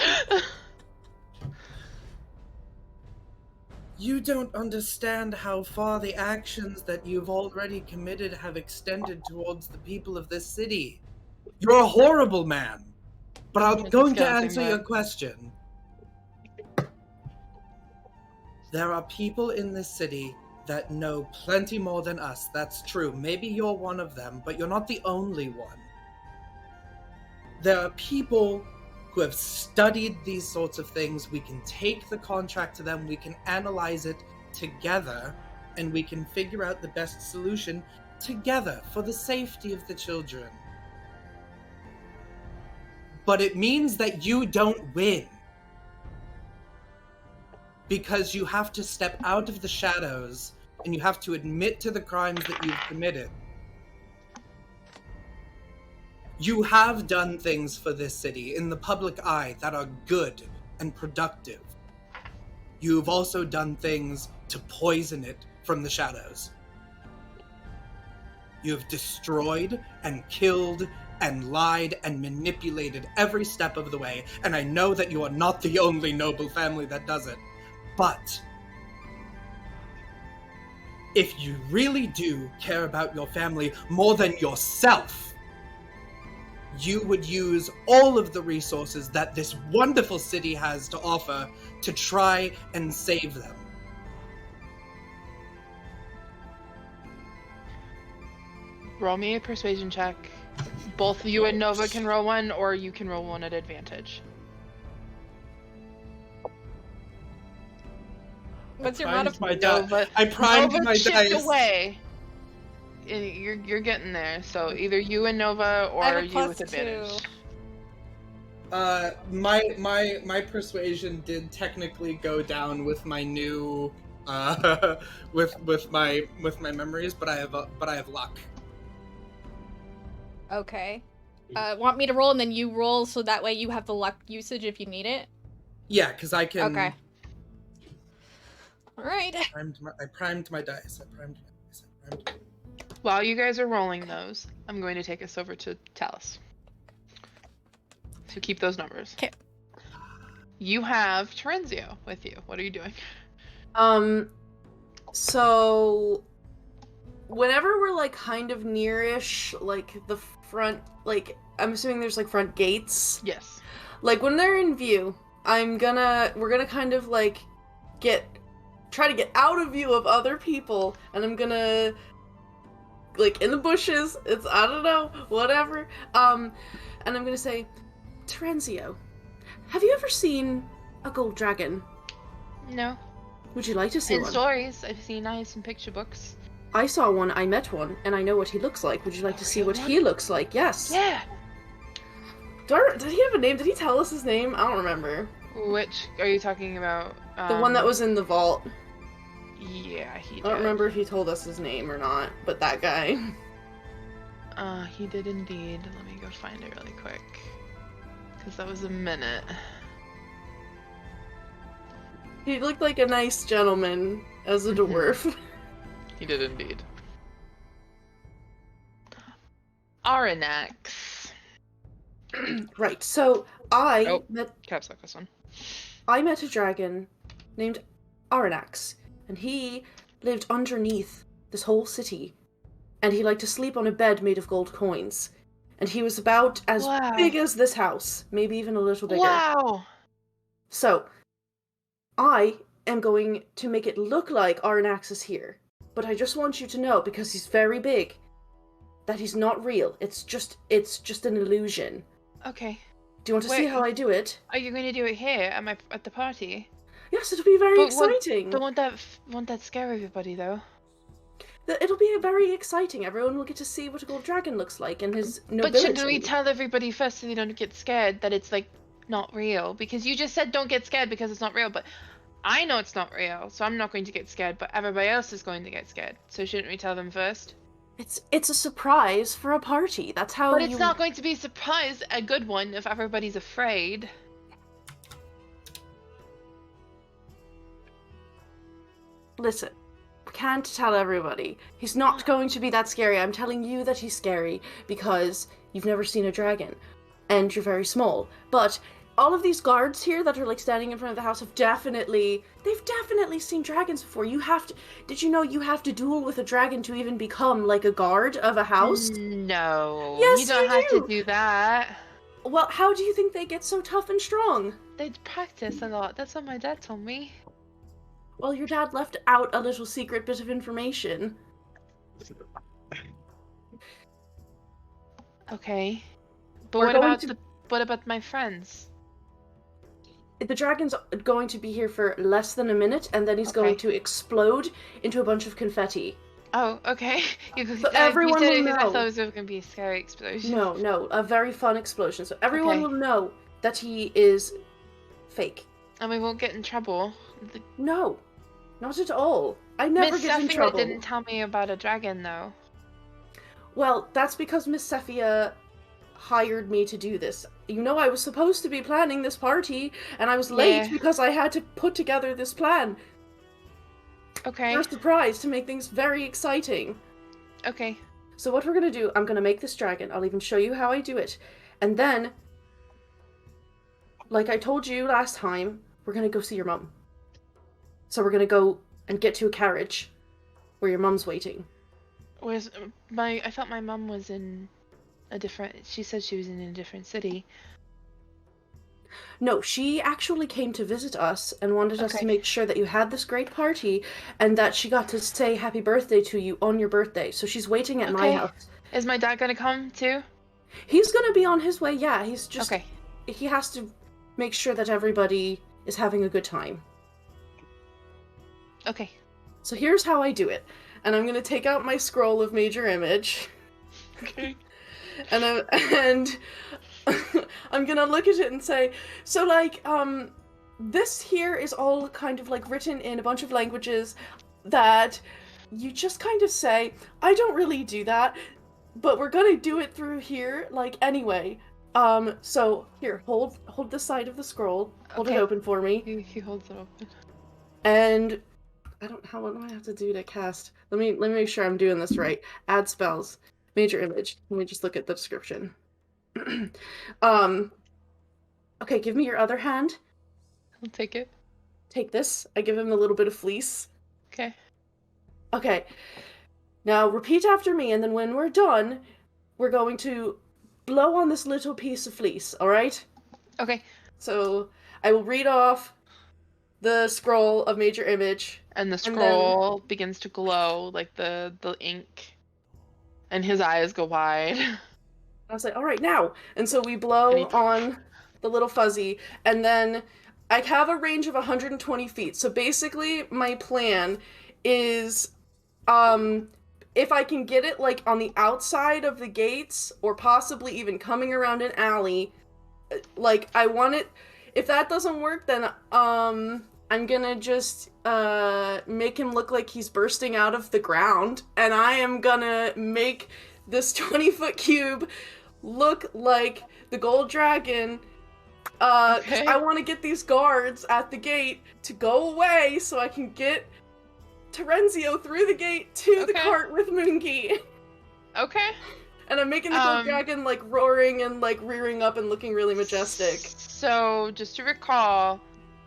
You don't understand how far the actions that you've already committed have extended towards the people of this city. You're a horrible man. But I'm You're going to disgusting, answer man. your question. There are people in this city that know plenty more than us. That's true. Maybe you're one of them, but you're not the only one. There are people who have studied these sorts of things. We can take the contract to them, we can analyze it together, and we can figure out the best solution together for the safety of the children. but it means that you don't win. Because you have to step out of the shadows and you have to admit to the crimes that you've committed. You have done things for this city in the public eye that are good and productive. You've also done things to poison it from the shadows. You have destroyed and killed and lied and manipulated every step of the way, and I know that you are not the only noble family that does it. But if you really do care about your family more than yourself, you would use all of the resources that this wonderful city has to offer to try and save them. Roll me a persuasion check. Both you and Nova can roll one, or you can roll one at advantage. What's your modifier? I primed my dice. Away. You're getting there. So either you and Nova, or you with advantage. My persuasion did technically go down with my new with my memories, but I have luck. Okay. Want me to roll and then you roll so that way you have the luck usage if you need it? Yeah, because I can. Okay. All right. I primed my dice. While you guys are rolling those, I'm going to take us over to Tallice. So keep those numbers. Okay. You have Terenzio with you. What are you doing? So whenever we're like kind of nearish, like the front, like I'm assuming there's like front gates. Yes. Like when they're in view, we're gonna kind of like try to get out of view of other people, and I'm gonna like in the bushes, I don't know, whatever. And I'm gonna say, Terenzio, have you ever seen a gold dragon? No. Would you like to see in one? Stories, I've seen eyes in picture books. I saw one, I met one, and I know what he looks like. Would you like to see what he looks like? Yes. Yeah. Did he have a name? Did he tell us his name? I don't remember. Which are you talking about? The one that was in the vault. Yeah, he did. I don't remember if he told us his name or not, but that guy. He did indeed. Let me go find it really quick. Because that was a minute. He looked like a nice gentleman as a dwarf. He did indeed. Aranax. Right, so I met this one. I met a dragon named Aranax, and he lived underneath this whole city. And he liked to sleep on a bed made of gold coins. And he was about as big as this house, maybe even a little bigger. Wow! So, I am going to make it look like Aranax is here. But I just want you to know, because he's very big, that he's not real. It's just an illusion. Okay. Do you want to see how I do it? Are you going to do it here at the party? Yes, it'll be very exciting. Won't that scare everybody though? It'll be very exciting. Everyone will get to see what a gold dragon looks like and his nobility. But shouldn't we tell everybody first so they don't get scared that it's like not real? Because you just said don't get scared because it's not real, but I know it's not real, so I'm not going to get scared, but everybody else is going to get scared. So shouldn't we tell them first? It's a surprise for a party. That's how. But it's not going to be a surprise, a good one, if everybody's afraid. Listen, we can't tell everybody. He's not going to be that scary. I'm telling you that he's scary because you've never seen a dragon, and you're very small. But all of these guards here that are like standing in front of the house they've definitely seen dragons before. Did you know you have to duel with a dragon to even become like a guard of a house? No. Yes, you don't have to do that. Well, how do you think they get so tough and strong? They practice a lot. That's what my dad told me. Well, your dad left out a little secret bit of information. Okay. But what about my friends? The dragon's going to be here for less than a minute, and then he's going to explode into a bunch of confetti. Oh, okay. So everyone you will said it, I thought know. it was going to be a scary explosion. No, a very fun explosion. So everyone Okay. will know that he is fake. And we won't get in trouble. No, not at all. I never get in trouble. Miss Saphira didn't tell me about a dragon, though. Well, that's because Miss Saphira hired me to do this. You know, I was supposed to be planning this party, and I was late because I had to put together this plan. Okay. For a surprise to make things very exciting. Okay. So what we're gonna do, I'm gonna make this dragon. I'll even show you how I do it. And then, like I told you last time, we're gonna go see your mum. So we're gonna go and get to a carriage where your mum's waiting. Where's I thought my mum was in a different... She said she was in a different city. No, she actually came to visit us and wanted us to make sure that you had this great party and that she got to say happy birthday to you on your birthday. So she's waiting at my house. Is my dad gonna come too? He's gonna be on his way, yeah. He's just... Okay. He has to make sure that everybody is having a good time. Okay. So here's how I do it. And I'm gonna take out my scroll of major image. Okay. And I'm gonna look at it and say, so like, this here is all kind of like written in a bunch of languages that you just kind of say, I don't really do that, but we're gonna do it through here, like, anyway. So here, hold the side of the scroll. Hold it open for me. He holds it open. And what do I have to do to cast? Let me make sure I'm doing this right. Add spells. Major image. Let me just look at the description. Okay, give me your other hand. I'll take it. Take this. I give him a little bit of fleece. Okay. Okay. Now repeat after me, and then when we're done, we're going to blow on this little piece of fleece, alright? Okay. So I will read off the scroll of major image. And the scroll begins to glow, like the ink. And his eyes go wide. I was like, all right, now. And so we blow on the little fuzzy, and then I have a range of 120 feet. So basically, my plan is, if I can get it, like, on the outside of the gates, or possibly even coming around an alley, like, I want it... If that doesn't work, then, I'm gonna just, make him look like he's bursting out of the ground, and I am gonna make this 20-foot cube look like the gold dragon, 'cause I want to get these guards at the gate to go away so I can get Terenzio through the gate to the cart with Moongi. Okay. And I'm making the gold dragon, like, roaring and, like, rearing up and looking really majestic. So, just to recall,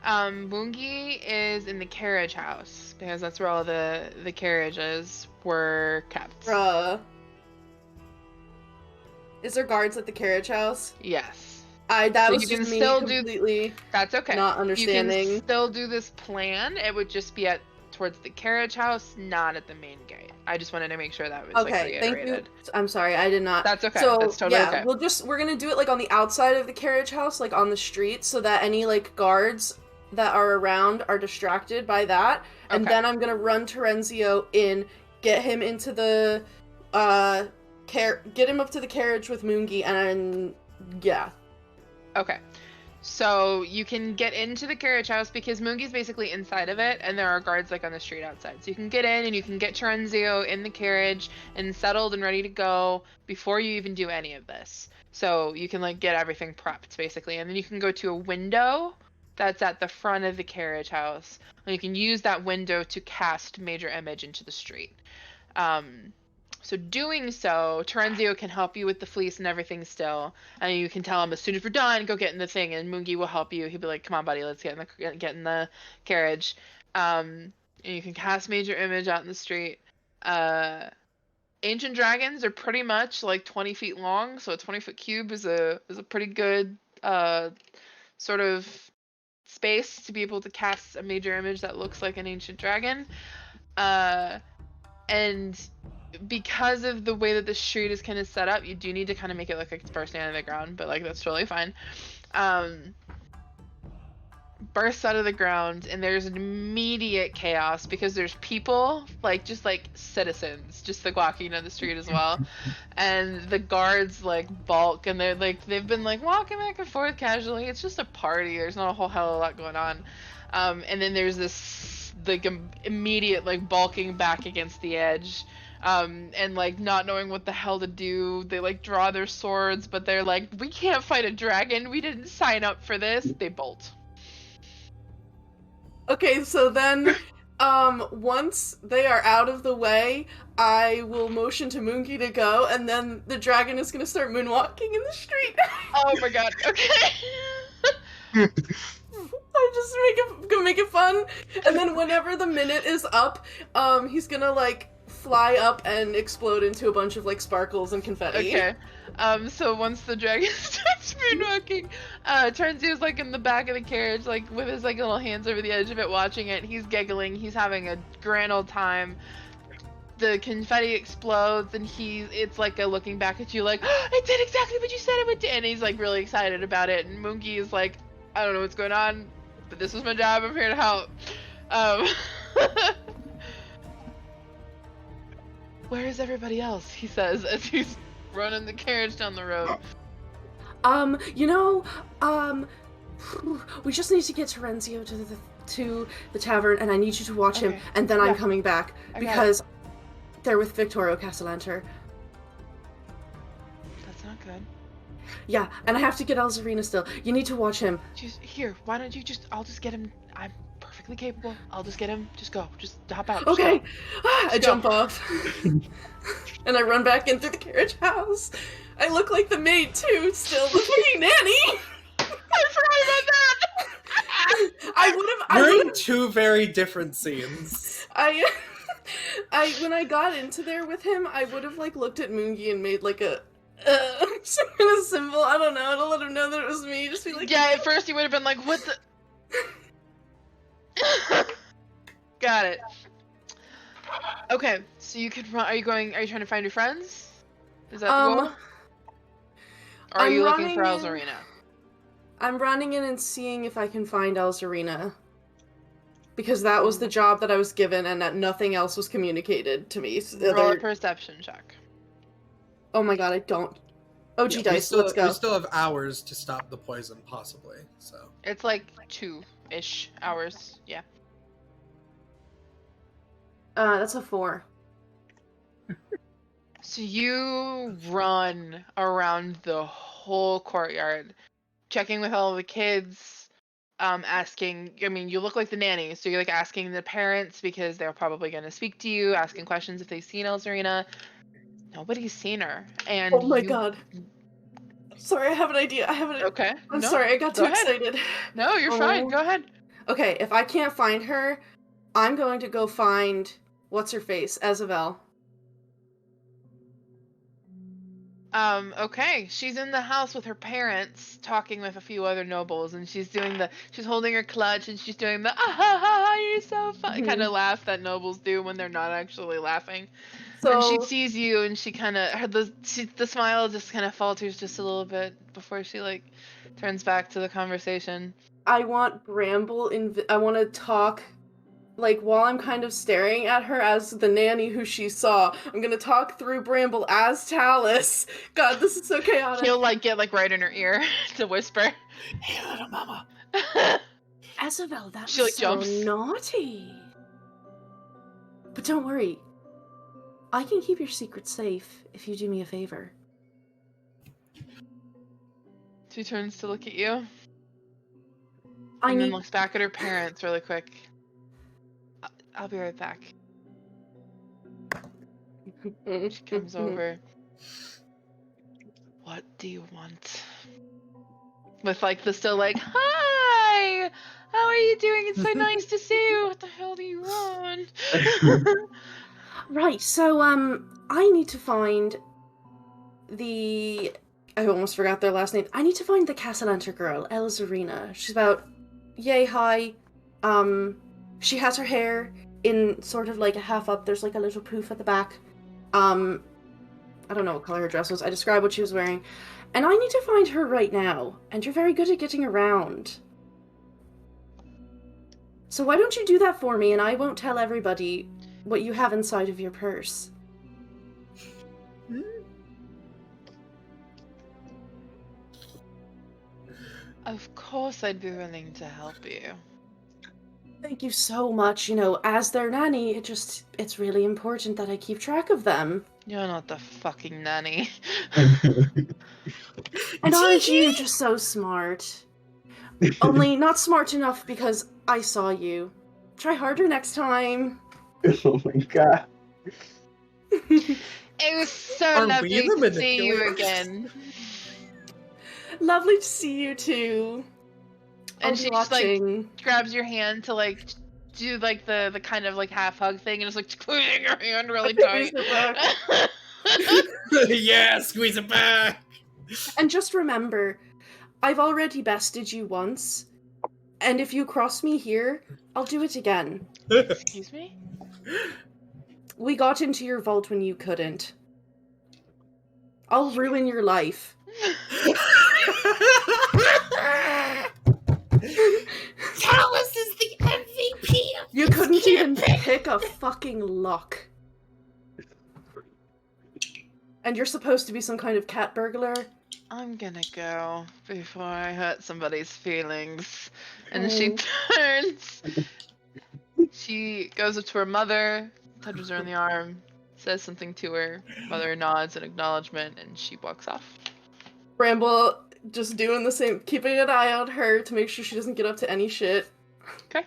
Moongi is in the carriage house, because that's where all the carriages were kept. Bruh. Is there guards at the carriage house? Yes. That was just me completely that's okay. not understanding. You can still do this plan. It would just be towards the carriage house, not at the main gate. I just wanted to make sure that was okay. Thank you. I'm sorry, I did not. That's okay. So, that's totally okay. We're gonna do it like on the outside of the carriage house, like on the street, so that any like guards that are around are distracted by that. And then I'm gonna run Terenzio in, get him into the get him up to the carriage with Moongi, and yeah. Okay. So you can get into the carriage house because Moongi's basically inside of it, and there are guards like on the street outside. So you can get in and you can get Terenzio in the carriage and settled and ready to go before you even do any of this. So you can like get everything prepped basically, and then you can go to a window that's at the front of the carriage house, and you can use that window to cast major image into the street. So doing so, Terenzio can help you with the fleece and everything still, and you can tell him as soon as we're done, go get in the thing, and Moongi will help you. He'll be like, "Come on, buddy, let's get in the carriage." And you can cast major image out in the street. Ancient dragons are pretty much like 20 feet long, so a 20-foot cube is a pretty good sort of space to be able to cast a major image that looks like an ancient dragon. And because of the way that the street is kind of set up, you do need to kind of make it look like it's bursting out of the ground, but like that's totally fine. bursts out of the ground, and there's an immediate chaos because there's people, like, just like citizens, just like walking down the street as well. And the guards like balk, and they're like, they've been like walking back and forth casually. It's just a party. There's not a whole hell of a lot going on. And then there's this like immediate like balking back against the edge. And like not knowing what the hell to do. They like draw their swords, but they're like, we can't fight a dragon. We didn't sign up for this. They bolt. Okay, so then, once they are out of the way, I will motion to Moongi to go, and then the dragon is gonna start moonwalking in the street. Oh my god, okay. I just make it fun, and then whenever the minute is up, he's gonna like fly up and explode into a bunch of like sparkles and confetti. Okay. So once the dragon starts moonwalking, Turnzio's like in the back of the carriage, like with his like little hands over the edge of it, watching it. He's giggling. He's having a grand old time. The confetti explodes, and it's like a looking back at you, like, oh, it did exactly what you said it would do. And he's like really excited about it. And Moongi is like, I don't know what's going on, but this was my job. I'm here to help. Where is everybody else? He says as he's running the carriage down the road. We just need to get Terenzio to the tavern, and I need you to watch him, and then I'm coming back, because they're with Victorio Castellanter. That's not good. Yeah, and I have to get Elzarina still. You need to watch him. Just, here, why don't you I'll just get him. I'm perfectly capable. I'll just get him. Just go. Just hop out. Just okay. Go. I jump off. And I run back in through the carriage house. I look like the maid too, still the fucking nanny. I forgot about that. We're in two very different scenes. When I got into there with him, I would have like looked at Moongi and made like a some kind of symbol. I don't know, to let him know that it was me. Just be like, yeah. At first, he would have been like, "What the." Got it. Okay, so you could run. Are you trying to find your friends? Is that the goal? Or are you looking for Elzarina? I'm running in and seeing if I can find Elzarina. Because that was the job that I was given, and that nothing else was communicated to me. So roll a perception check. Oh my god, I don't. OG dice, let's go. We still have hours to stop the poison, possibly, so. It's like 2-ish hours, yeah. That's a 4. So you run around the whole courtyard, checking with all the kids, asking, I mean, you look like the nanny, so you're like asking the parents because they're probably going to speak to you, asking questions if they've seen Elzarina. Nobody's seen her. And oh my god. Sorry, I have an idea. Okay. I'm sorry, I got too excited. No, you're fine. Go ahead. Okay, if I can't find her, I'm going to go find what's-her-face, Ezabel. Okay. She's in the house with her parents, talking with a few other nobles, and she's holding her clutch, and she's doing the, ah ha ha, you're so fun, kind of laugh that nobles do when they're not actually laughing. So, and she sees you, and she kind of, the smile just kind of falters just a little bit before she, like, turns back to the conversation. I want Bramble, I want to talk, like, while I'm kind of staring at her as the nanny who she saw, I'm gonna talk through Bramble as Tallice. God, this is so chaotic. He'll, like, get, like, right in her ear to whisper. Hey, little mama. Ezabel, that she, was like, so jumps. naughty. But don't worry. I can keep your secret safe if you do me a favor. She turns to look at you. And then looks back at her parents really quick. I'll be right back. She comes over. What do you want? With like the still like, hi! How are you doing? It's so nice to see you. What the hell do you want? Right, so, I need to find I almost forgot their last name. I need to find the Castellanter girl, Elzarina. She's about yay high. She has her hair in sort of like a half up. There's like a little poof at the back. I don't know what color her dress was. I described what she was wearing. And I need to find her right now. And you're very good at getting around. So why don't you do that for me, and I won't tell everybody what you have inside of your purse. Of course I'd be willing to help you. Thank you so much. You know, as their nanny, it's really important that I keep track of them. You're not the fucking nanny. And aren't you just so smart? Only not smart enough because I saw you. Try harder next time. Oh my god. It was so lovely to see you again. Lovely to see you too. And she just like grabs your hand to like do like the kind of like half hug thing and is like squeezing your hand really tight. Yeah, squeeze it back. And just remember, I've already bested you once, and if you cross me here, I'll do it again. Excuse me? We got into your vault when you couldn't. I'll ruin your life. Tallice is the MVP of You couldn't even pick a fucking lock. And you're supposed to be some kind of cat burglar? I'm gonna go before I hurt somebody's feelings. And she turns. She goes up to her mother, touches her on the arm, says something to her. Mother nods in acknowledgement, and she walks off. Bramble just doing the same, keeping an eye on her to make sure she doesn't get up to any shit. Okay.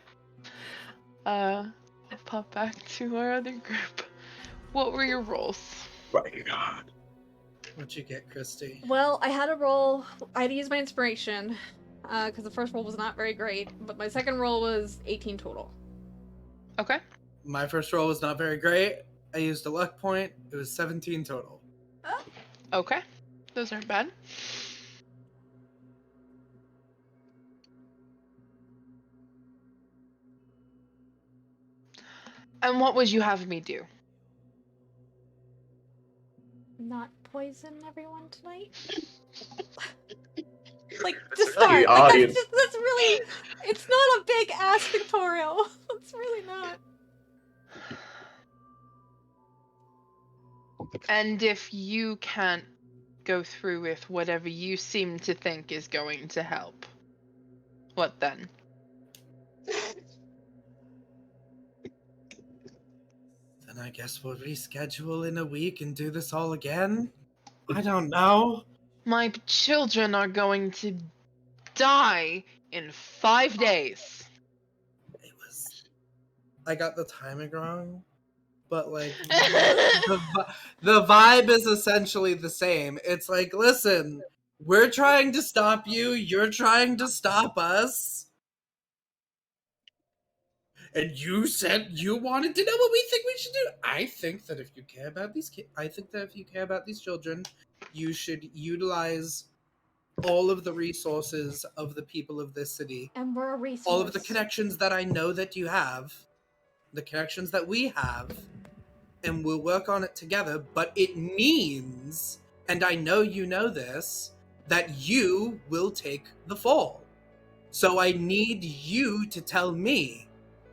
I'll pop back to our other group. What were your rolls? My god. What'd you get, Kristy? Well, I had to use my inspiration, because the first roll was not very great, but my second roll was 18 total. Okay. My first roll was not very great. I used a luck point. It was 17 total. Okay. Those aren't bad. And what would you have me do? Not poison everyone tonight? Like, to start. Like, that's really... It's not a big ass pictorial. It's really not. And if you can't go through with whatever you seem to think is going to help, what then? Then I guess we'll reschedule in a week and do this all again? I don't know. My children are going to die in 5 days. It was... I got the timing wrong, but like the vibe is essentially the same. It's like, listen, we're trying to stop you, you're trying to stop us. And you said you wanted to know what we think we should do. I think that if you care about these children, you should utilize all of the resources of the people of this city. And we're a resource. All of the connections that I know that you have, the connections that we have, and we'll work on it together. But it means, and I know you know this, that you will take the fall. So I need you to tell me,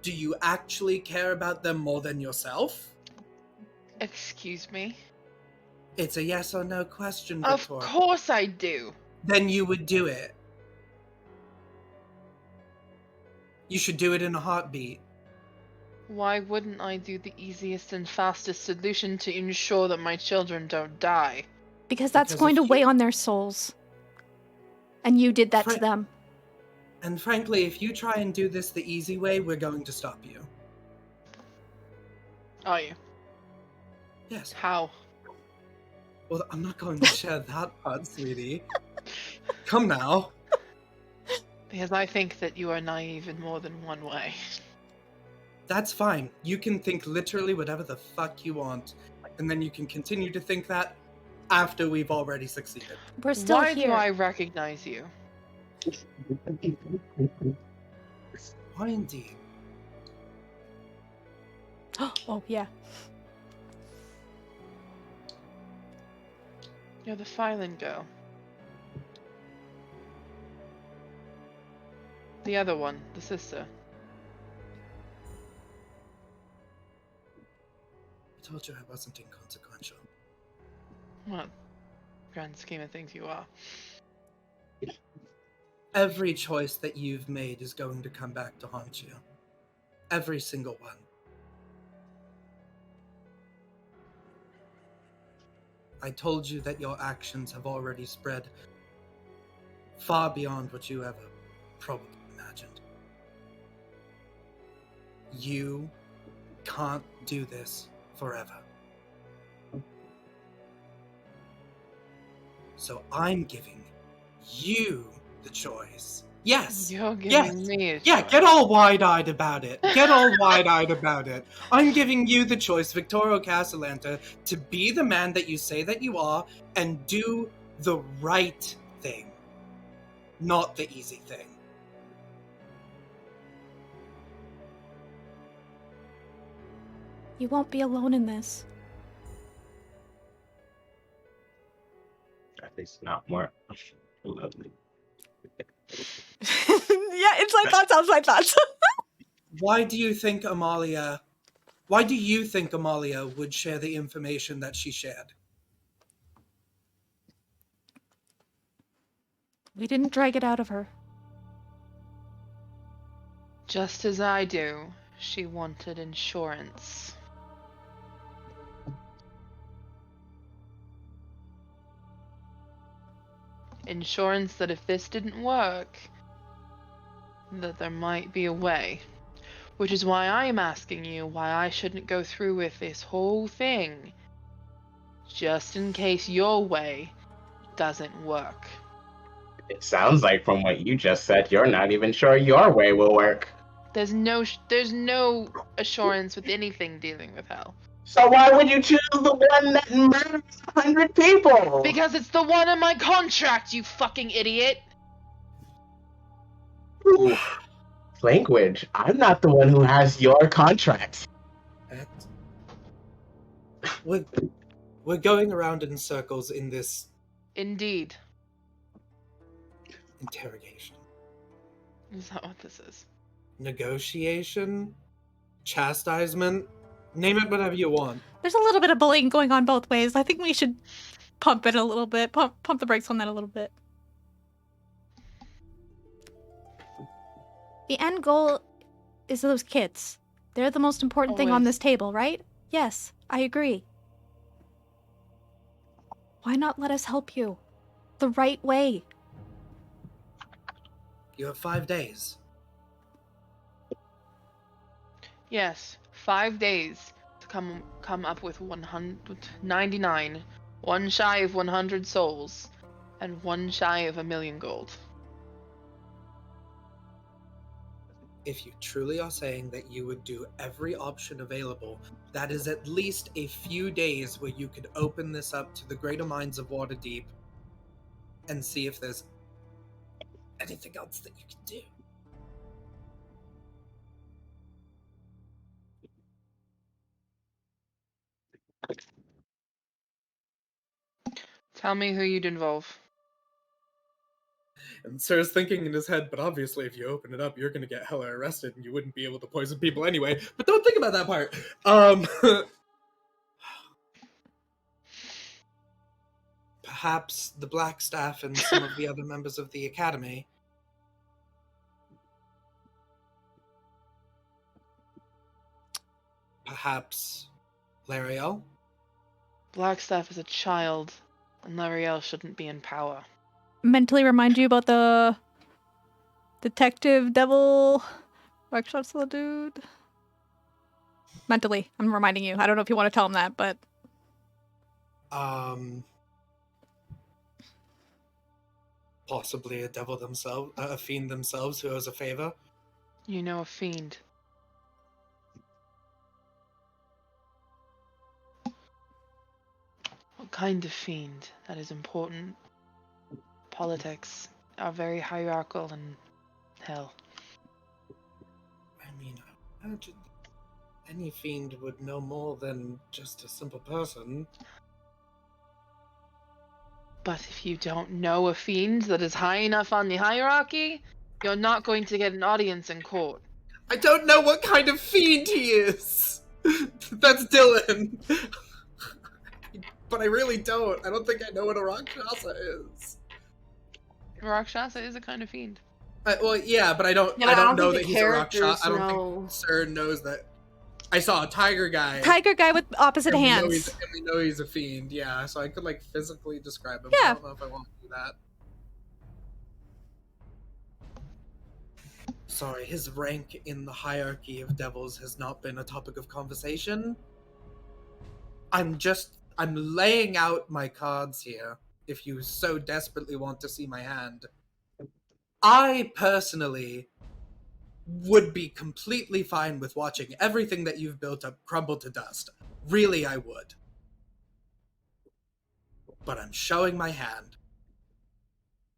do you actually care about them more than yourself? Excuse me? It's a yes or no question, Victoria. Of course I do. Then you would do it. You should do it in a heartbeat. Why wouldn't I do the easiest and fastest solution to ensure that my children don't die? Because that's going to weigh on their souls. And you did that to them. And frankly, if you try and do this the easy way, we're going to stop you. Are you? Yes. How? Well, I'm not going to share that part, sweetie. Come now. Because I think that you are naive in more than one way. That's fine. You can think literally whatever the fuck you want. And then you can continue to think that after we've already succeeded. We're still Why here. do I recognize you? Why indeed? Oh, yeah. You're the Phylin girl. The other one, the sister. told you I wasn't inconsequential. Well, grand scheme of things, you are. Every choice that you've made is going to come back to haunt you. Every single one. I told you that your actions have already spread far beyond what you ever probably imagined. You can't do this forever. So I'm giving you the choice. Yes. You're giving me a Yeah, choice. get all wide-eyed about it. Get all wide-eyed about it. I'm giving you the choice, Victorio Castellanta, to be the man that you say that you are and do the right thing, not the easy thing. You won't be alone in this. At least not more lovely. Yeah, it's my thoughts, sounds my thoughts. Why do you think Amalia would share the information that she shared? We didn't drag it out of her. Just as I do, she wanted insurance. Insurance that if this didn't work, that there might be a way. Which is why I'm asking you why I shouldn't go through with this whole thing. Just in case your way doesn't work. It sounds like from what you just said, you're not even sure your way will work. There's no assurance with anything dealing with hell. So why would you choose the one that murders 100 people? Because it's the one in my contract, you fucking idiot! Ooh, language. I'm not the one who has your contract. We're going around in circles in this Indeed. interrogation. Is that what this is? Negotiation? Chastisement? Name it whatever you want. There's a little bit of bullying going on both ways. I think we should pump it a little bit. Pump the brakes on that a little bit. The end goal is those kids. They're the most important thing on this table, right? Yes, I agree. Why not let us help you? The right way. You have 5 days. Yes, 5 days to come up with 199, one shy of 100 souls, and one shy of 1,000,000 gold. If you truly are saying that you would do every option available, that is at least a few days where you could open this up to the greater minds of Waterdeep and see if there's anything else that you can do. Tell me who you'd involve. And Sir's thinking in his head, but obviously if you open it up, you're gonna get hella arrested and you wouldn't be able to poison people anyway. But don't think about that part. Perhaps the Black Staff and some of the other members of the Academy. Perhaps Lariel? Blackstaff is a child, and Lariel shouldn't be in power. Mentally remind you about the detective devil workshops the dude. Mentally, I'm reminding you. I don't know if you want to tell him that, but Possibly a devil themselves, a fiend themselves who owes a favor. You know a fiend. What kind of fiend? That is important. Politics are very hierarchical and hell. I mean, I imagine any fiend would know more than just a simple person. But if you don't know a fiend that is high enough on the hierarchy, you're not going to get an audience in court. I don't know what kind of fiend he is! That's Dylan. But I really don't. I don't think I know what a Rakshasa is. Rakshasa is a kind of fiend. Well, yeah, but I don't. Yeah, I don't think know the that he's a Rakshasa. I don't know. think Sir knows that. I saw a tiger guy. Tiger guy with opposite and hands. We know he's a fiend. Yeah, so I could like physically describe him. Yeah. I don't know if I want to do that. Sorry, his rank in the hierarchy of devils has not been a topic of conversation. I'm laying out my cards here, if you so desperately want to see my hand. I personally would be completely fine with watching everything that you've built up crumble to dust. Really, I would. But I'm showing my hand.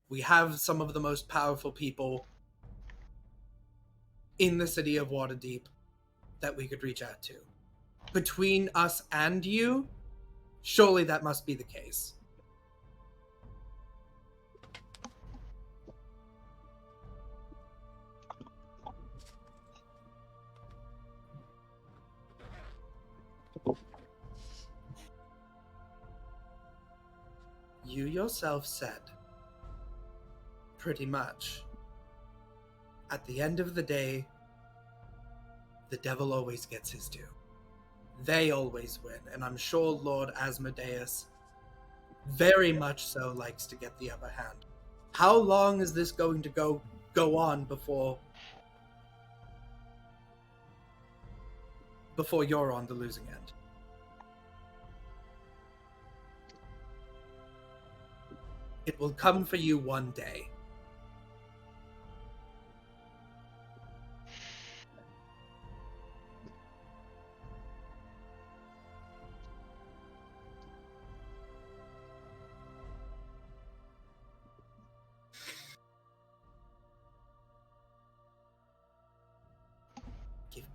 We have some of the most powerful people in the city of Waterdeep that we could reach out to. Between us and you, surely that must be the case. You yourself said, pretty much, at the end of the day, the devil always gets his due. They always win, and I'm sure Lord Asmodeus very much so likes to get the upper hand. How long is this going to go on before you're on the losing end? It will come for you one day.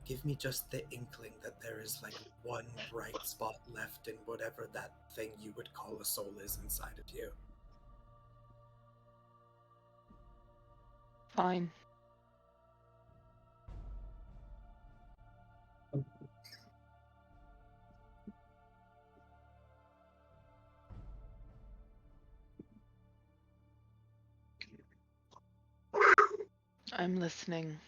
Give me just the inkling that there is like one bright spot left in whatever that thing you would call a soul is inside of you. Fine. I'm listening.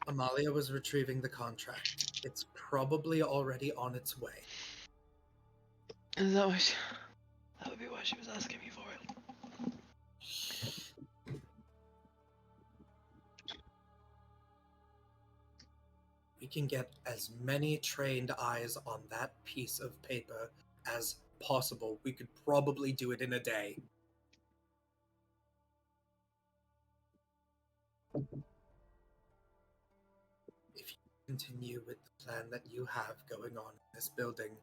Amalia was retrieving the contract. It's probably already on its way. Is that what that would be why she was asking me for it. We can get as many trained eyes on that piece of paper as possible. We could probably do it in a day. If you continue with the plan that you have going on in this building,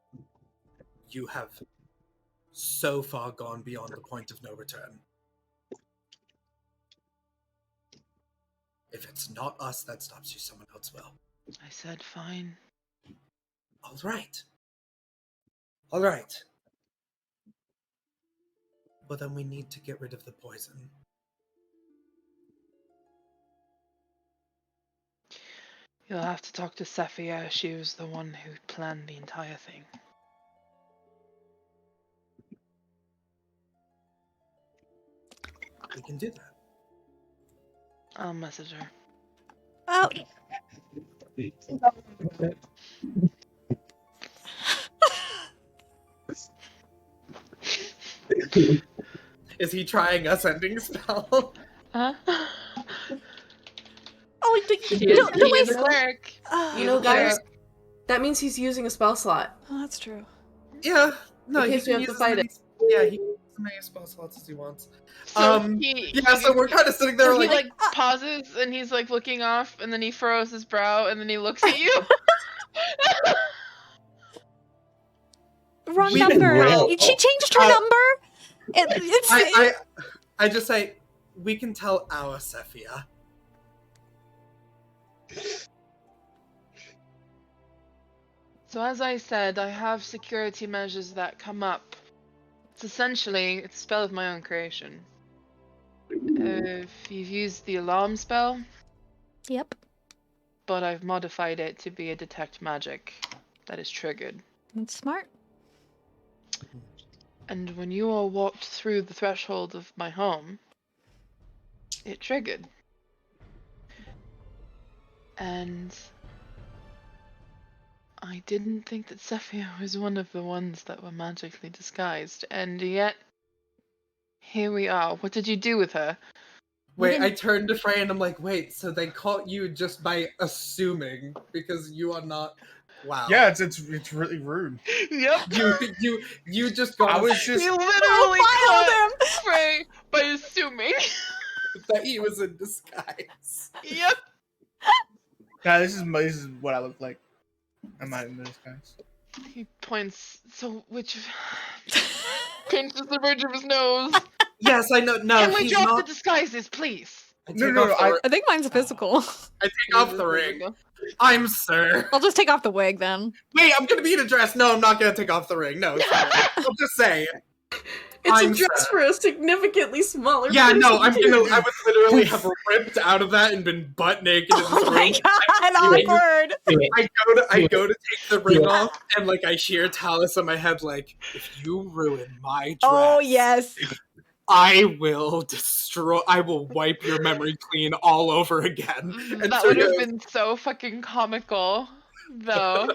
you have so far gone beyond the point of no return. If it's not us that stops you, someone else will. I said fine. All right. All right. But then we need to get rid of the poison. You'll have to talk to Saphia. She was the one who planned the entire thing. We can do that. I'll message her. Oh. Is he trying a sending spell? Huh? Oh, He is a cleric. You know, guys, that means he's using a spell slot. Oh, that's true. Yeah. No, In he case we can have to use fight it. Yeah, he can use as many spell slots as he wants. So so we're kind of sitting there he like pauses and he's like looking off and then he furrows his brow and then he looks at you. Wrong number. She changed her number. I just say, we can tell our Saphia. So as I said, I have security measures that come up. It's essentially a spell of my own creation. You've used the alarm spell, Yep. but I've modified it to be a detect magic that is triggered. That's smart. And when you all walked through the threshold of my home, it triggered. And I didn't think that Zephyr was one of the ones that were magically disguised, and yet here we are. What did you do with her? Wait, I turned to Frey and I'm like, wait, so they caught you just by assuming because you are not. Wow. Yeah, it's really rude. Yep. You just got. I was just. We literally caught Frey by assuming. that he was in disguise. Yep. Yeah, this is what I look like. I'm not in disguise. He points. So which? Pinches the bridge of his nose. Yes, I know. No, Can we drop the disguises, please? No. I think mine's physical. I take off the ring. I'm Sir. I'll just take off the wig then. Wait, I'm gonna be in a dress. No, I'm not gonna take off the ring. No, sorry. I'll just say. It's a dress for a significally smaller Yeah, no, person. I would literally have ripped out of that and been butt naked in this room. Oh my god, awkward! I go to take the ring off, and like I hear Tallice in my head, like, if you ruin my dress, Oh yes. I will wipe your memory clean all over again. And that so would have been so fucking comical, though.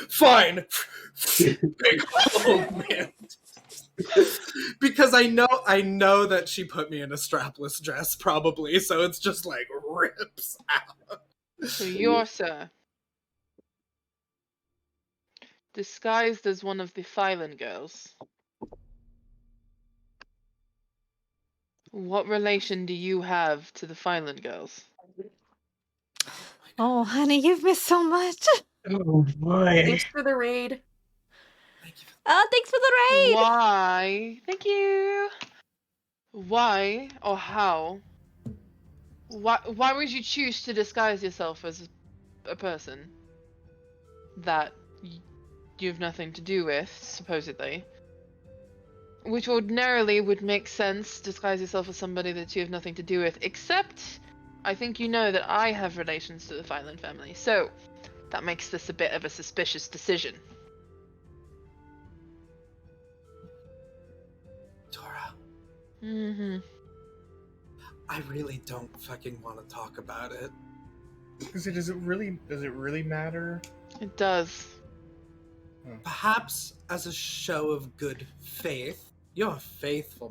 Fine. Big old man. Because I know that she put me in a strapless dress, probably, so it's just like rips out. So you're Sir, disguised as one of the Phylan girls. What relation do you have to the Phylan girls? Oh, honey, you've missed so much. Oh boy. Thanks for the raid. Thanks for the raid. Why? Thank you. Why or how? Why would you choose to disguise yourself as a person that you have nothing to do with, supposedly? Which ordinarily would make sense, disguise yourself as somebody that you have nothing to do with, except I think you know that I have relations to the Phylan family, so that makes this a bit of a suspicious decision. Tora. Mm-hmm. I really don't fucking want to talk about it. Does it really matter? It does. Perhaps as a show of good faith, you're a faithful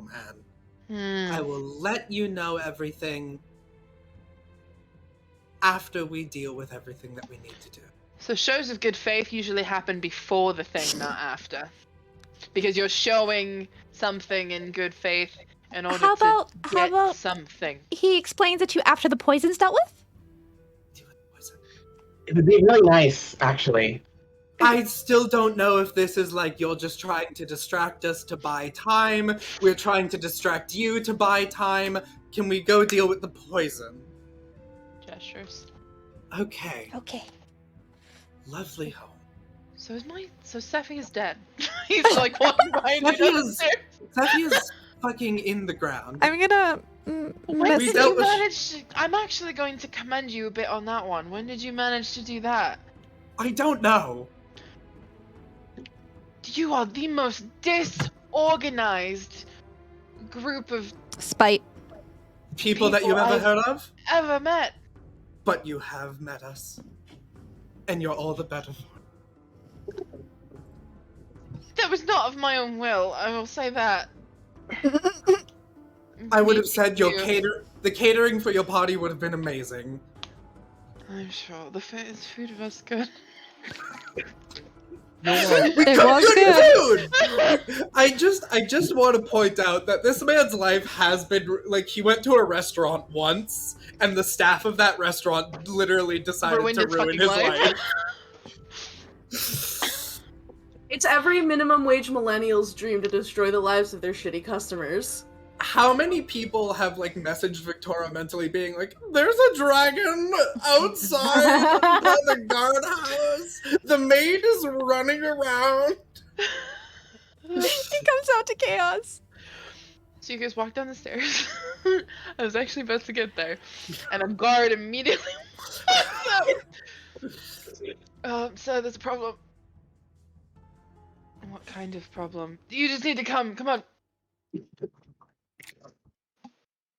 man. I will let you know everything after we deal with everything that we need to do. So shows of good faith usually happen before the thing, not after. Because you're showing something in good faith in order to get something. He explains it to you after the poison's dealt with? Deal with the poison. It would be really nice, actually. I still don't know if this is like you're just trying to distract us to buy time. We're trying to distract you to buy time. Can we go deal with the poison? Gestures. Okay. Okay. Lovely home. So Sephi is dead. He's like walking behind me downstairs. Sephi is fucking in the ground. I'm gonna When did dealt you with- manage? I'm actually going to commend you a bit on that one. When did you manage to do that? I don't know. You are the most disorganized group of spite. People that you've ever heard of? ever met. But you have met us. And you're all the better for it. That was not of my own will, I will say that. I would have said the catering for your party would have been amazing. I'm sure the food was good. It was good. Food! I just want to point out that this man's life has been like he went to a restaurant once, and the staff of that restaurant literally decided to ruin his life. It's every minimum wage millennial's dream to destroy the lives of their shitty customers. How many people have like messaged Victoria mentally being like, there's a dragon outside by the guardhouse. The maid is running around. He comes out to chaos. So you guys walk down the stairs. I was actually about to get there, and a guard immediately walks up. So there's a problem. What kind of problem? You just need to come on.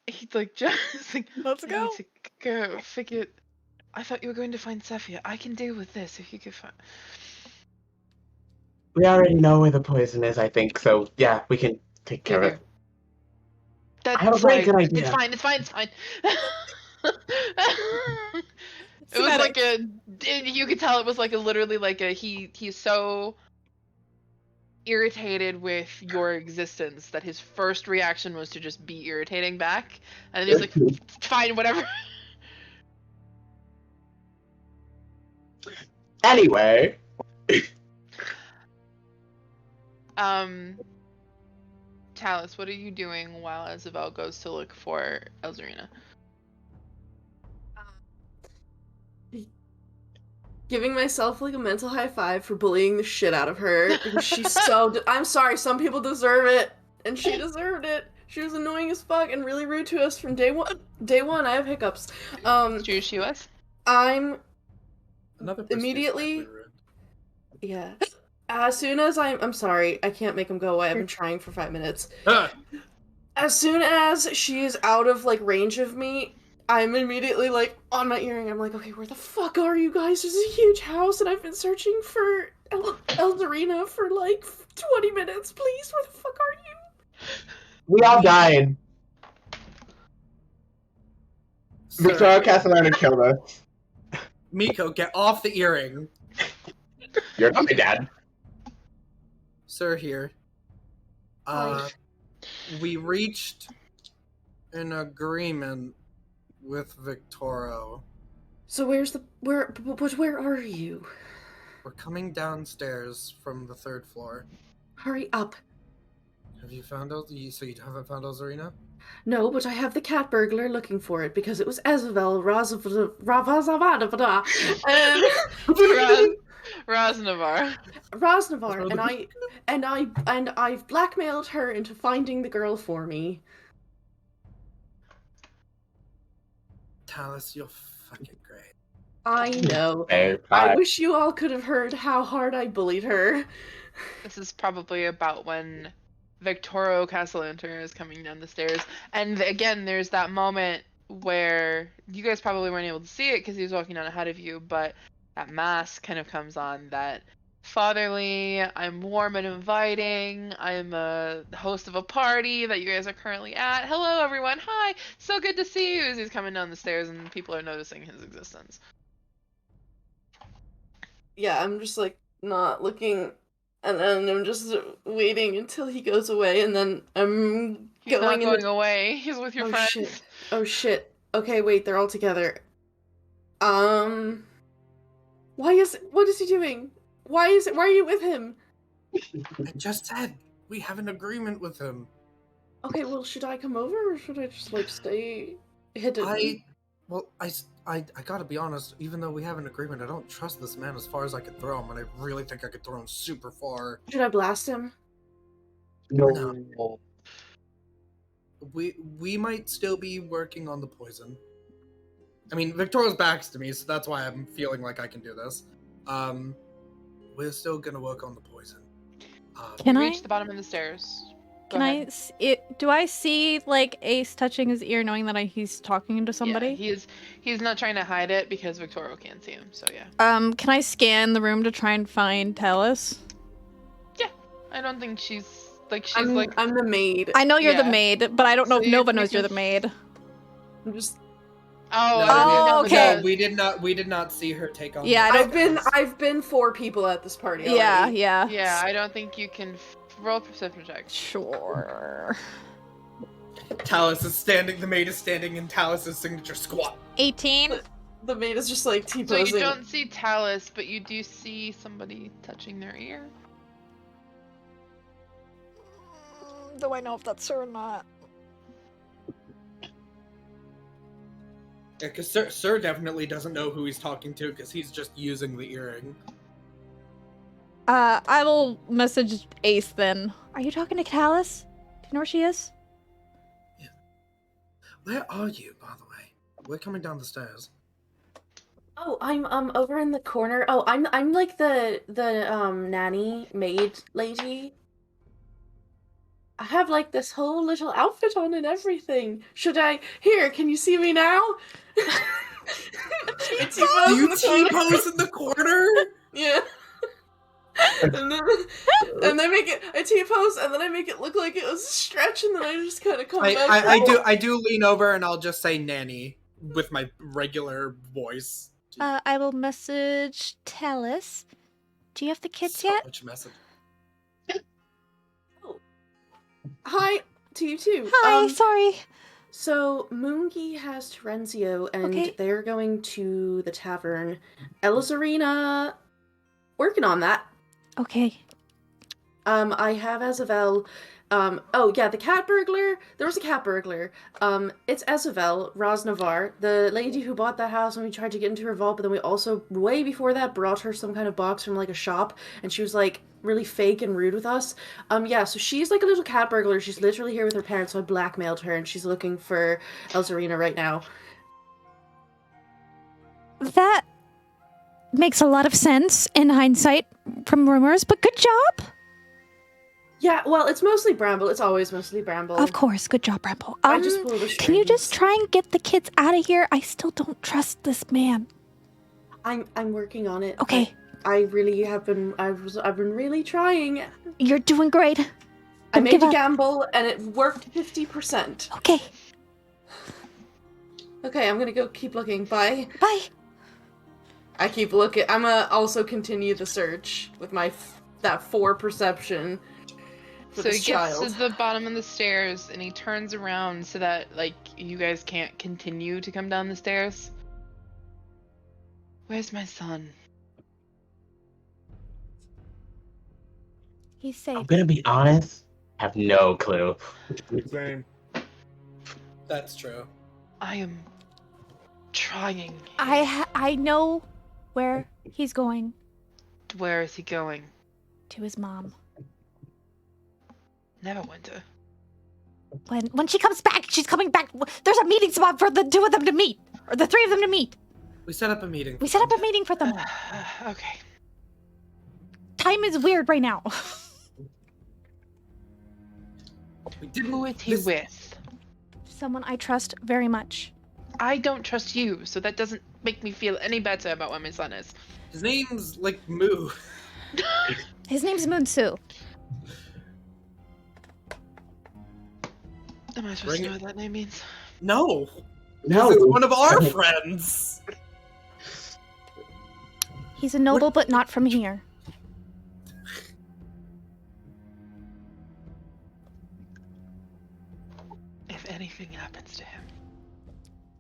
He's like, just like, Let's I go. need to go figure. I thought you were going to find Saphia. I can deal with this if you could find. We already know where the poison is, I think, so yeah, we can take care of it. That's I have a very good fine. idea. It's fine. It was like a. You could tell it was like a literally like a he's so irritated with your existence that his first reaction was to just be irritating back, and then he was like, fine, whatever. Anyway. Tallice, what are you doing while Isabel goes to look for Elzarina? Giving myself like a mental high five for bullying the shit out of her because she's so. I'm sorry, some people deserve it, and she deserved it. She was annoying as fuck and really rude to us from day one. Day one, I have hiccups. She was. I'm Another immediately. Yeah. As soon as I'm sorry, I can't make him go away. I've been trying for 5 minutes. As soon as she is out of like range of me, I'm immediately like on my earring. I'm like, okay, where the fuck are you guys? There's a huge house, and I've been searching for Elzarina for like 20 minutes. Please, where the fuck are you? We all died. Victoria Castellano killed us. Mico, get off the earring. You're not my dad. Sir, here. We reached an agreement with Victoro. So where are you? We're coming downstairs from the 3rd floor. Hurry up. Have you found so you haven't found Elzarina? No, but I have the cat burglar looking for it because it was Ezavel Rosnavar, and I've blackmailed her into finding the girl for me. Tallice, you're fucking great. I know. Hey, I wish you all could have heard how hard I bullied her. This is probably about when Victoro Castellanter is coming down the stairs, and again, there's that moment where you guys probably weren't able to see it because he was walking down ahead of you, but that mask kind of comes on, that fatherly, I'm warm and inviting, I'm a host of a party that you guys are currently at, hello everyone, hi, so good to see you, as he's coming down the stairs and people are noticing his existence. Yeah, I'm just like not looking, and then I'm just waiting until he goes away, and then I'm He's not going away, he's with your friends. Shit. Oh shit. Okay, wait, they're all together. What is he doing? Why are you with him? I just said we have an agreement with him. Okay, well, should I come over or should I just like stay hidden? I gotta be honest, even though we have an agreement, I don't trust this man as far as I could throw him, and I really think I could throw him super far. Should I blast him? No. We might still be working on the poison. I mean, Victoria's back's to me, so that's why I'm feeling like I can do this. We're still gonna work on the poison. Can I reach the bottom of the stairs? Do I see like Ace touching his ear, knowing that he's talking to somebody? Yeah, he's not trying to hide it because Victoria can't see him. So yeah. Can I scan the room to try and find Tallice? Yeah, I don't think she's I'm the maid. I know you're the maid, but I don't know if Nova knows you're the maid. I'm just. Okay. No, we did not see her take on. Yeah, I've been 4 people at this party already. Yeah. Yeah, I don't think you can roll perception check. Sure. Tallice is standing. The maid is standing in Tallice's signature squat. 18. The maid is just like So T-posing. you don't see Tallice, but you do see somebody touching their ear. Do I know if that's her or not? Yeah, because Sir definitely doesn't know who he's talking to because he's just using the earring. I will message Ace then. Are you talking to Tallice? Do you know where she is? Where are you, by the way? We're coming down the stairs. Oh, I'm over in the corner. Oh, I'm like the nanny maid lady. I have like this whole little outfit on and everything. Should I? Here, can you see me now? Do you T-pose in the corner? Yeah. and then I make it. I T-pose, and then I make it look like it was a stretch, and then I just kind of come back. I do lean over, and I'll just say nanny with my regular voice. I will message Tallice. Do you have the kids yet? Much message. Oh. Hi to you too. Hi, sorry. So Moongi has Terenzio, and they're going to the tavern. Elizarina working on that. Okay. I have Azavel. Oh yeah, the cat burglar. There was a cat burglar. It's Azavel Rosnavar, the lady who bought that house when we tried to get into her vault, but then we also, way before that, brought her some kind of box from like a shop, and she was like really fake and rude with us. Yeah, so she's like a little cat burglar. She's literally here with her parents, so I blackmailed her, and she's looking for Elzarina right now. That makes a lot of sense in hindsight from rumors, but good job. Yeah, well, it's mostly Bramble. It's always mostly Bramble. Of course, good job, Bramble. I just pull the strings. Can you just try and get the kids out of here? I still don't trust this man. I'm working on it. Okay. I really have been. I've been really trying. You're doing great. I made a gamble, and it worked 50%. Okay. Okay, I'm gonna go keep looking. Bye. Bye. I keep looking. I'm gonna also continue the search with my that 4 perception. So he gets to the bottom of the stairs and he turns around so that like you guys can't continue to come down the stairs. Where's my son? He's safe. I'm gonna be honest. I have no clue. Same. That's true. I am trying. I know where he's going. Where is he going? To his mom. Neverwinter. When she comes back, she's coming back. There's a meeting spot for the 2 of them to meet, or the 3 of them to meet. We set up a meeting. We set up a meeting for them. Okay. Time is weird right now. Who is he with? Someone I trust very much. I don't trust you, so that doesn't make me feel any better about where my son is. His name's like Moo. His name's Moonsu. Am I supposed to know what that name means? No. No. This is one of our friends. He's a noble, but not from here. If anything happens to him,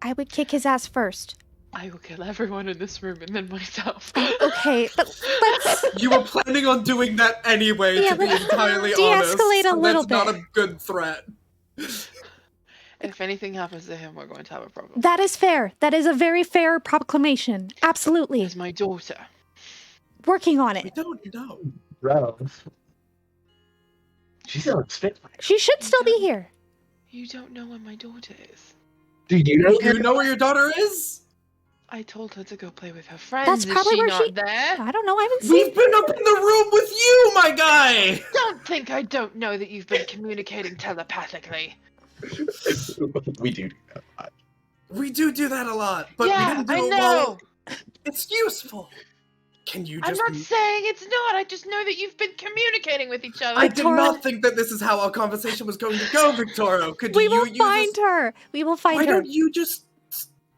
I would kick his ass first. I will kill everyone in this room and then myself. Okay, but let's... You were planning on doing that anyway, to be entirely honest. De-escalate a little That's bit. not a good threat. If anything happens to him, we're going to have a problem. That is fair. That is a very fair proclamation. Absolutely. Where's my daughter? Working on We it. don't know. Bro. She's still a Spitfire. She should still be here. You don't know where my daughter is. Do you know? You know where your daughter is? I told her to go play with her friends. That's probably is she where not she... there? I don't know. I haven't seen... We've been up in the room with you, my guy! Don't think I don't know that you've been communicating telepathically. We do that a lot. We do that a lot, but Yeah, we didn't do I it know. well. It's useful. Can you I'm just... not saying it's not. I just know that you've been communicating with each other. I did not think that this is how our conversation was going to go, Victorio. We will find her. We will find her. Why don't you just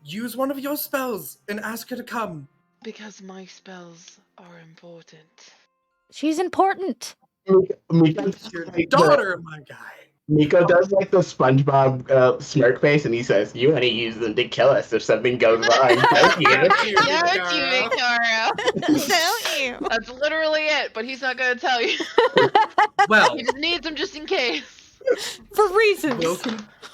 use one of your spells and ask her to come? Because my spells are important. She's important. Miko's Your daughter, my guy. Mico does like the SpongeBob smirk face, and he says, "You want to use them to kill us if something goes wrong, don't you?" Don't you, Victoria. Don't you? That's literally it, but he's not going to tell you. Well, He just needs them just in case. For reasons.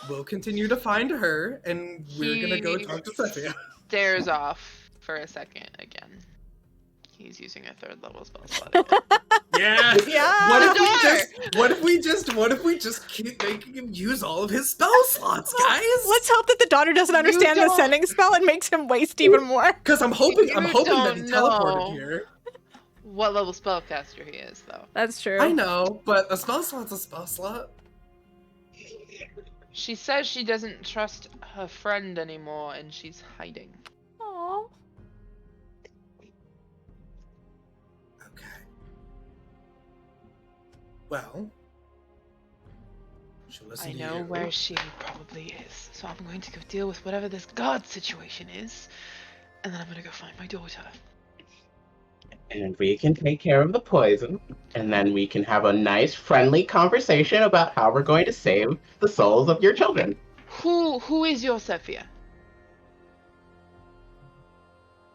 we'll continue to find her, and we're gonna go He talk to Sophia. Stares off for a second again. He's using a 3rd level spell slot again. Yeah. Yeah. What if we just keep making him use all of his spell slots, guys? Let's hope that the daughter doesn't understand the sending spell and makes him waste even more. Because I'm hoping that he know teleported here. what level spellcaster he is, though. That's true. I know, but a spell slot's a spell slot. She says she doesn't trust her friend anymore, and she's hiding. Aww. Okay. Well, she'll listen I to know you. where she probably is, so I'm going to go deal with whatever this god situation is, and then I'm going to go find my daughter. And we can take care of the poison, and then we can have a nice, friendly conversation about how we're going to save the souls of your children. Who is your Sophia?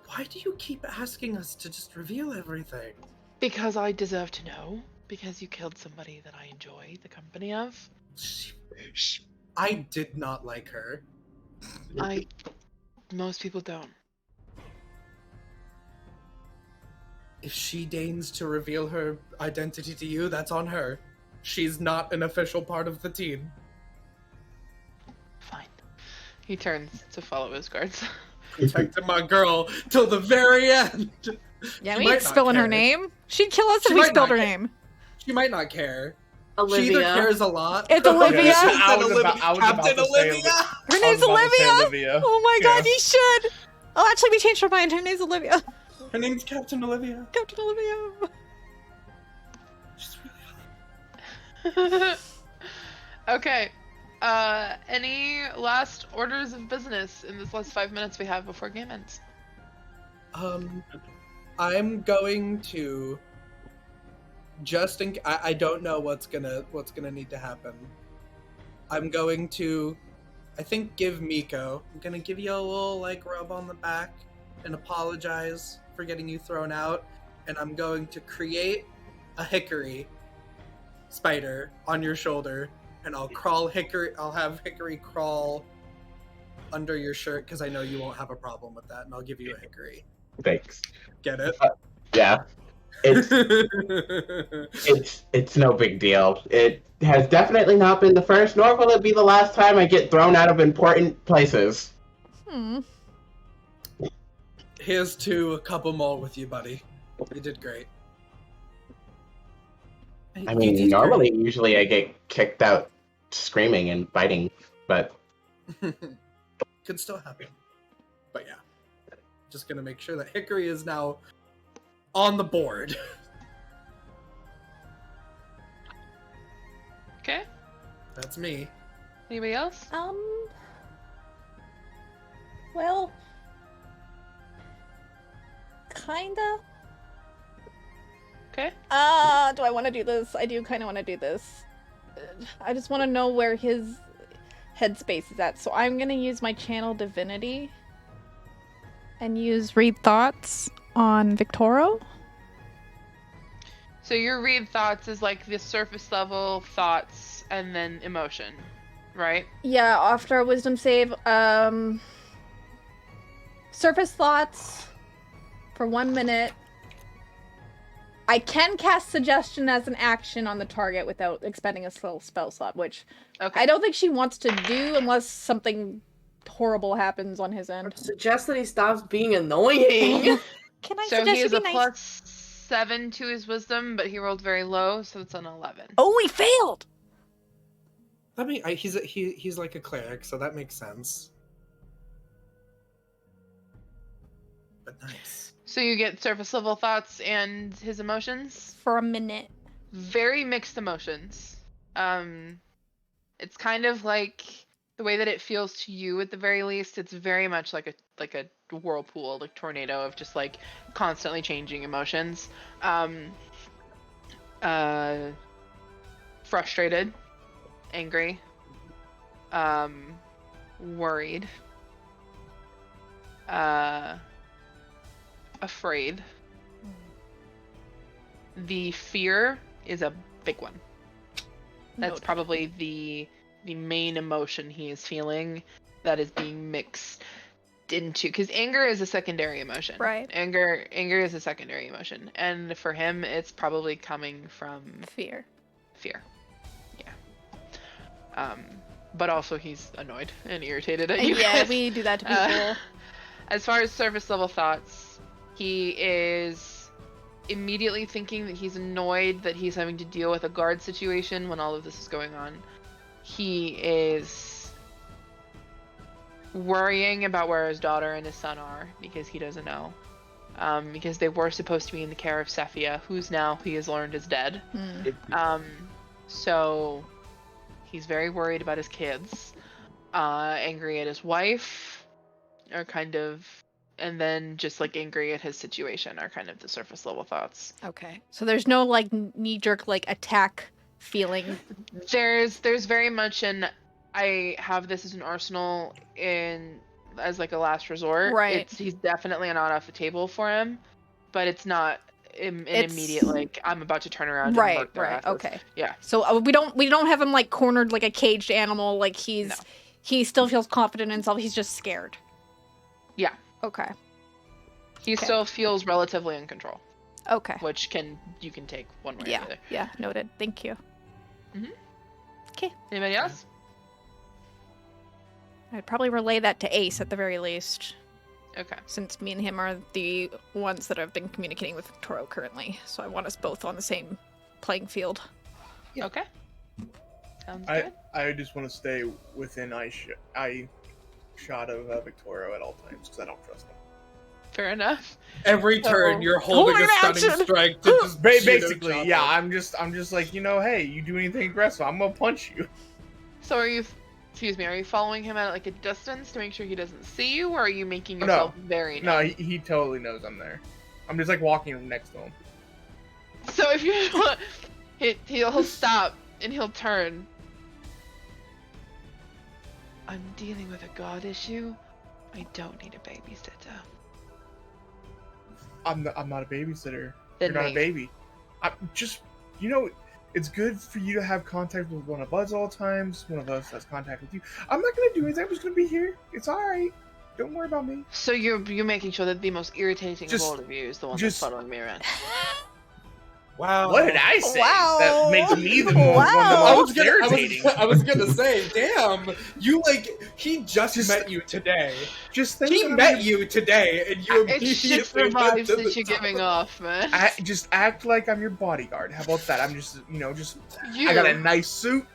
Why do you keep asking us to just reveal everything? Because I deserve to know. Because you killed somebody that I enjoy the company of. I did not like her. Most people don't. If she deigns to reveal her identity to you, that's on her. She's not an official part of the team. Fine. He turns to follow his guards. Protecting my girl till the very end. Yeah, She we might ain't not spilling her care. name. She'd kill us She if we might spilled not her care. name. She might not care. Olivia. She either cares a lot. It's Olivia. Yeah, Captain I was about Captain to say Olivia. Her name's Olivia. Oh my god, Yeah. you should. Oh, actually, we changed our mind. Her name's Olivia. Her name's Captain Olivia. Captain Olivia. She's really hot. Okay. Any last orders of business in this last 5 minutes we have before game ends? I'm going to I don't know what's gonna need to happen. I'm going to, I think, give Mico. I'm gonna give you a little rub on the back and apologize for getting you thrown out, and I'm going to create a hickory spider on your shoulder, and I'll have Hickory crawl under your shirt because I know you won't have a problem with that, and I'll give you a hickory. Thanks. Get it? Yeah. It's it's no big deal. It has definitely not been the first, nor will it be the last time I get thrown out of important places. Here's to a couple more with you, buddy. You did great. I mean, usually I get kicked out screaming and biting, but... Could still happen. But yeah. Just gonna make sure that Hickory is now on the board. Okay. That's me. Anybody else? Well, kinda. Okay. Do I want to do this? I do kind of want to do this. I just want to know where his headspace is at. So I'm going to use my channel divinity and use read thoughts on Victoro. So your read thoughts is like the surface level thoughts and then emotion, right? Yeah, after a wisdom save, surface thoughts for 1 minute. I can cast suggestion as an action on the target without expending a spell slot, which I don't think she wants to do unless something horrible happens on his end. Suggest that he stops being annoying. Can I So suggest he has you a be nice? +7 to his wisdom, but he rolled very low, so it's an 11. Oh, we failed! He's like a cleric, so that makes sense. But nice. So you get surface level thoughts and his emotions? For a minute. Very mixed emotions. It's kind of like the way that it feels to you at the very least. It's very much like a whirlpool, like tornado of just like constantly changing emotions. Frustrated, angry, worried, afraid. The fear is a big one. That's probably the main emotion he is feeling that is being mixed. into, because anger is a secondary emotion. Right. Anger is a secondary emotion, and for him, it's probably coming from Fear. Yeah. But also he's annoyed and irritated at you. Yeah, guys. we do that to people. As far as surface level thoughts, he is immediately thinking that he's annoyed that he's having to deal with a guard situation when all of this is going on. He is worrying about where his daughter and his son are because he doesn't know. Because they were supposed to be in the care of Cephia, who's now, he has learned, is dead. So he's very worried about his kids, angry at his wife, are kind of, and then just like angry at his situation are kind of the surface level thoughts. Okay. So there's no like knee-jerk like attack feeling. There's very much I have this as an arsenal as like a last resort. Right. He's definitely not off the table for him, but it's not an immediate like I'm about to turn around. Right. And work their asses. Okay. Yeah. So we don't have him like cornered like a caged animal. Like he still feels confident in himself. He's just scared. Yeah. Okay. He still feels relatively in control. Okay. Which you can take one way or the other. Yeah. Noted. Thank you. Okay. Anybody else? I'd probably relay that to Ace at the very least. Okay. Since me and him are the ones that have been communicating with Toro currently, so I want us both on the same playing field. Yeah. Okay. Sounds good. I just want to stay within eye shot of Victorio at all times because I don't trust him. Fair enough. Every turn you're holding a stunning strike to just basically, yeah. I'm just like, hey, you do anything aggressive, I'm gonna punch you. So are you following him at like a distance to make sure he doesn't see you, or are you making yourself very No, he totally knows I'm there. I'm just like walking next to him. So if you he'll stop and he'll turn. I'm dealing with a god issue. I don't need a babysitter. I'm not a babysitter. Then You're not a baby. I'm just, it's good for you to have contact with one of us all times. One of us has contact with you. I'm not gonna do anything. I'm just gonna be here. It's all right. Don't worry about me. So you're making sure that the most irritating of all of you is the one that's following me around. Wow. What did I say? Wow. That makes me the one the most irritating. I was gonna say, damn, he just met you today. He met you today, and you It's just the vibes that you're giving off, man. Just act like I'm your bodyguard. How about that? I'm just, I got a nice suit.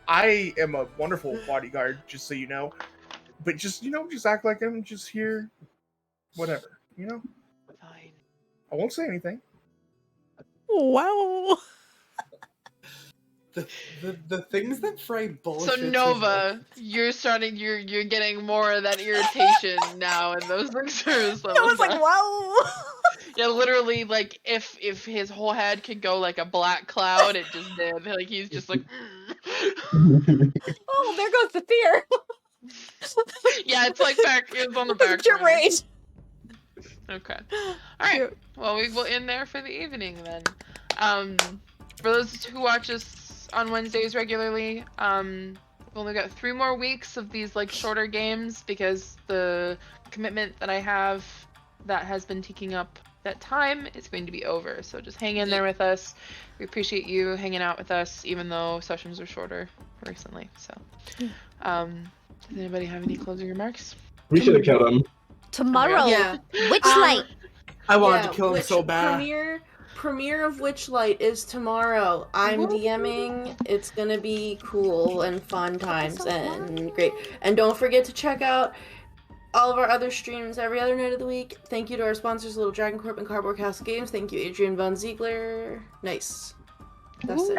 I am a wonderful bodyguard, just so you know. But just, just act like I'm just here. Whatever, Fine. I won't say anything. Wow. The things that Frey bullshit. So Nova, you're getting more of that irritation now, and those service levels. I was like, wow. Yeah, literally, like if his whole head could go like a black cloud, it just did. Like he's just like. Oh, there goes the fear. Yeah, it's like it's on the back. Your rage. Okay. Alright. Well, we will end there for the evening then. For those who watch us on Wednesdays regularly, we've only got 3 more weeks of these like shorter games because the commitment that I have that has been taking up that time is going to be over. So just hang in there with us. We appreciate you hanging out with us, even though sessions are shorter recently. So, does anybody have any closing remarks? We should have killed him. Tomorrow, Witchlight. I wanted to kill him so bad. Premiere of Witchlight is tomorrow. I'm DMing. It's gonna be cool and fun times and great. And don't forget to check out all of our other streams every other night of the week. Thank you to our sponsors, Little Dragon Corp and Cardboard Castle Games. Thank you, Adrian Von Ziegler. Nice. That's it.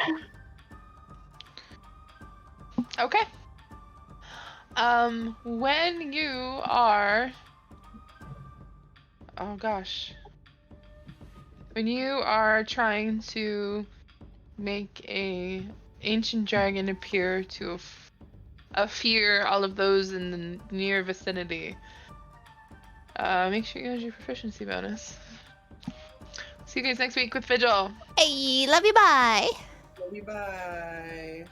Okay. When you are... Oh gosh. When you are trying to make a ancient dragon appear to fear all of those in the near vicinity, make sure you use your proficiency bonus. See you guys next week with Vigil. Hey, love you, bye. Love you, bye.